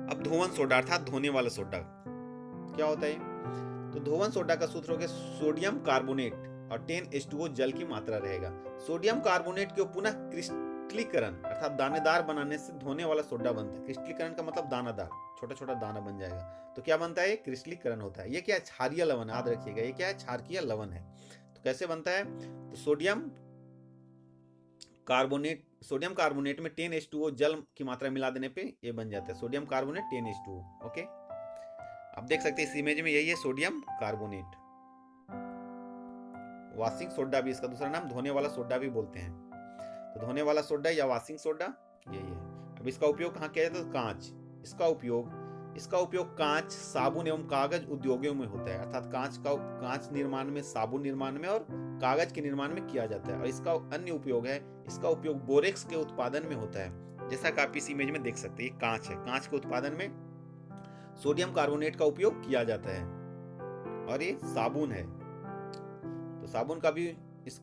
Speaker 1: अब धोवन सोडा अर्थात धोने वाला सोडा क्या होता है? तो धोवन सोडा का सूत्र हो गया सोडियम कार्बोनेट और 10H2O जल की मात्रा रहेगा। सोडियम कार्बोनेट को पुनः क्रिस्टलीकरण अर्थात दानेदार बनाने से धोने वाला सोडा बनता है। क्रिस्टलीकरण का मतलब दानादार, छोटा छोटा दाना बन जाएगा, तो क्या बनता है? क्रिस्टलीकरण होता है। ये क्या है? क्षारीय लवण, याद रखिएगा, ये क्या है? क्षारीय लवण है। तो कैसे बनता है? तो सोडियम कार्बोनेट में 10H2O जल की मात्रा मिला देने पे ये बन जाता है सोडियम कार्बोनेट 10H2O। ओके, आप देख सकते हैं इस इमेज में, यही है सोडियम कार्बोनेट। वॉशिंग सोडा भी इसका दूसरा नाम धोने वाला सोडा भी बोलते हैं। तो धोने वाला सोडा या वॉशिंग सोडा यही है। अब इसका उपयोग कहाँ किया जाता है? तो कांच। इसका उपयोग कांच, साबुन एवं कागज उद्योगों में होता है, अर्थात कांच निर्माण में, साबुन निर्माण में और कागज के निर्माण में किया जाता है। और इसका अन्य उपयोग है, इसका उपयोग बोरेक्स के उत्पादन में होता है, जैसा कि आप इस इमेज में देख सकते हैं। कांच है, कांच के उत्पादन में सोडियम कार्बोनेट का उपयोग किया जाता है। और ये साबुन है, तो साबुन का भी इस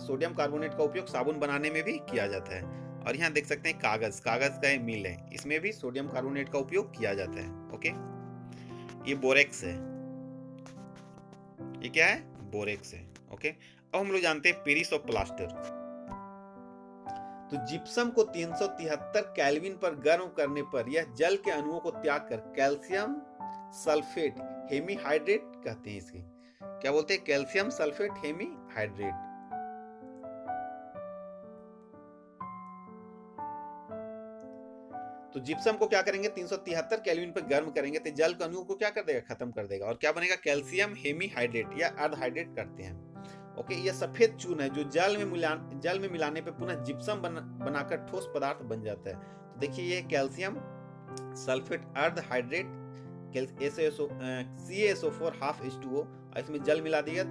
Speaker 1: सोडियम कार्बोनेट का उपयोग साबुन बनाने में भी किया जाता है। और यहाँ देख सकते हैं कागज का एक मिल है, इसमें भी सोडियम कार्बोनेट का उपयोग किया जाता है। ओके, ये बोरेक्स है, ये क्या है? बोरेक्स है। ओके, अब हम लोग जानते हैं पेरिस ऑफ प्लास्टर। तो जिप्सम को 373 केल्विन पर गर्म करने पर यह जल के अणुओं को त्याग कर कैल्शियम सल्फेट हेमीहाइड्रेट कहते हैं। इसकी क्या बोलते हैं? Calcium sulphate hemihydrate. तो जिप्सम को क्या करेंगे? 373 केल्विन पर गर्म करेंगे तो जल के अणुओं को क्या कर देगा? खत्म कर देगा। और क्या बनेगा? कैल्शियम हेमीहाइड्रेट या अर्धहाइड्रेट करते हैं। ओके, यह सफेद चूर्ण है जो जल में मिलाने पे पुनः जिप्सम बनाकर ठोस पदार्थ बन जाता है। तो देखिए ये कैल्शियम सल्फेट अर्ध हाइड्रेट CaSO4 हाफ H2O, और इसमें जल मिला दिया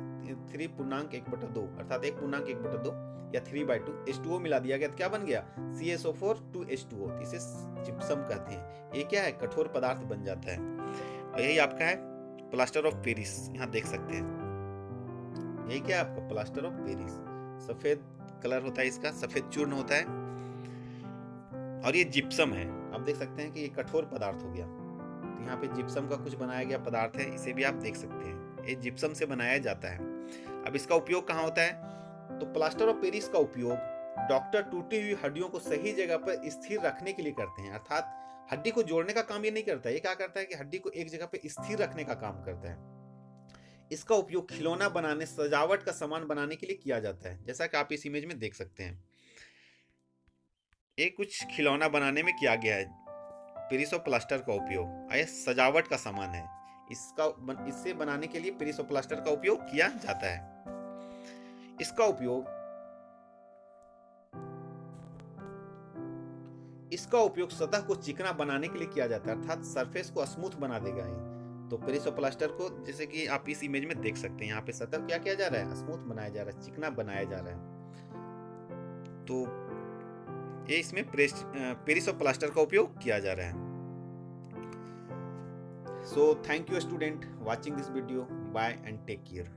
Speaker 1: 3.1/2 अर्थात 1.1/2 या 3/2 H2O मिला दिया गया, तो क्या बन गया CaSO4 2H2O, इसे जिप्सम कहते हैं। ये क्या है, कठोर पदार्थ बन जाता है। और यही आपका है प्लास्टर ऑफ पेरिस, यहाँ देख सकते हैं यही क्या है आपका प्लास्टर ऑफ पेरिस, सफेद कलर होता है इसका, सफेद चूर्ण होता है, और ये जिप्सम है। आप देख सकते हैं कि ये कठोर पदार्थ हो गया, तो यहाँ पे जिप्सम का कुछ बनाया गया पदार्थ है, इसे भी आप देख सकते हैं, ये जिप्सम से बनाया जाता है। अब इसका उपयोग कहाँ होता है, तो प्लास्टर ऑफ पेरिस का उपयोग डॉक्टर टूटी हुई हड्डियों को सही जगह पर स्थिर रखने के लिए करते हैं, अर्थात हड्डी को जोड़ने का काम ये नहीं करता है, ये क्या करता है कि हड्डी को एक जगह पे स्थिर रखने का काम करता है। इसका उपयोग खिलौना बनाने, सजावट का सामान बनाने के लिए किया जाता है, जैसा कि आप इस इमेज में देख सकते हैं। ये कुछ खिलौना बनाने में किया गया है पेरिसो प्लास्टर का उपयोग, यह सजावट का सामान है, इससे बनाने के लिए पेरिसो प्लास्टर का उपयोग किया जाता है। इसका उपयोग सतह को चिकना बनाने के लिए किया जाता है, अर्थात सरफेस को स्मूथ बना देगा ये। तो पेरिसो प्लास्टर को जैसे कि आप इस इमेज में देख सकते हैं, यहाँ पे सतह क्या किया जा रहा है, स्मूथ बनाया जा रहा है, चिकना बनाया जा रहा है। तो ये इसमें पेरिसो प्लास्टर का उपयोग किया जा रहा है। So thank you student watching this video, bye and take care.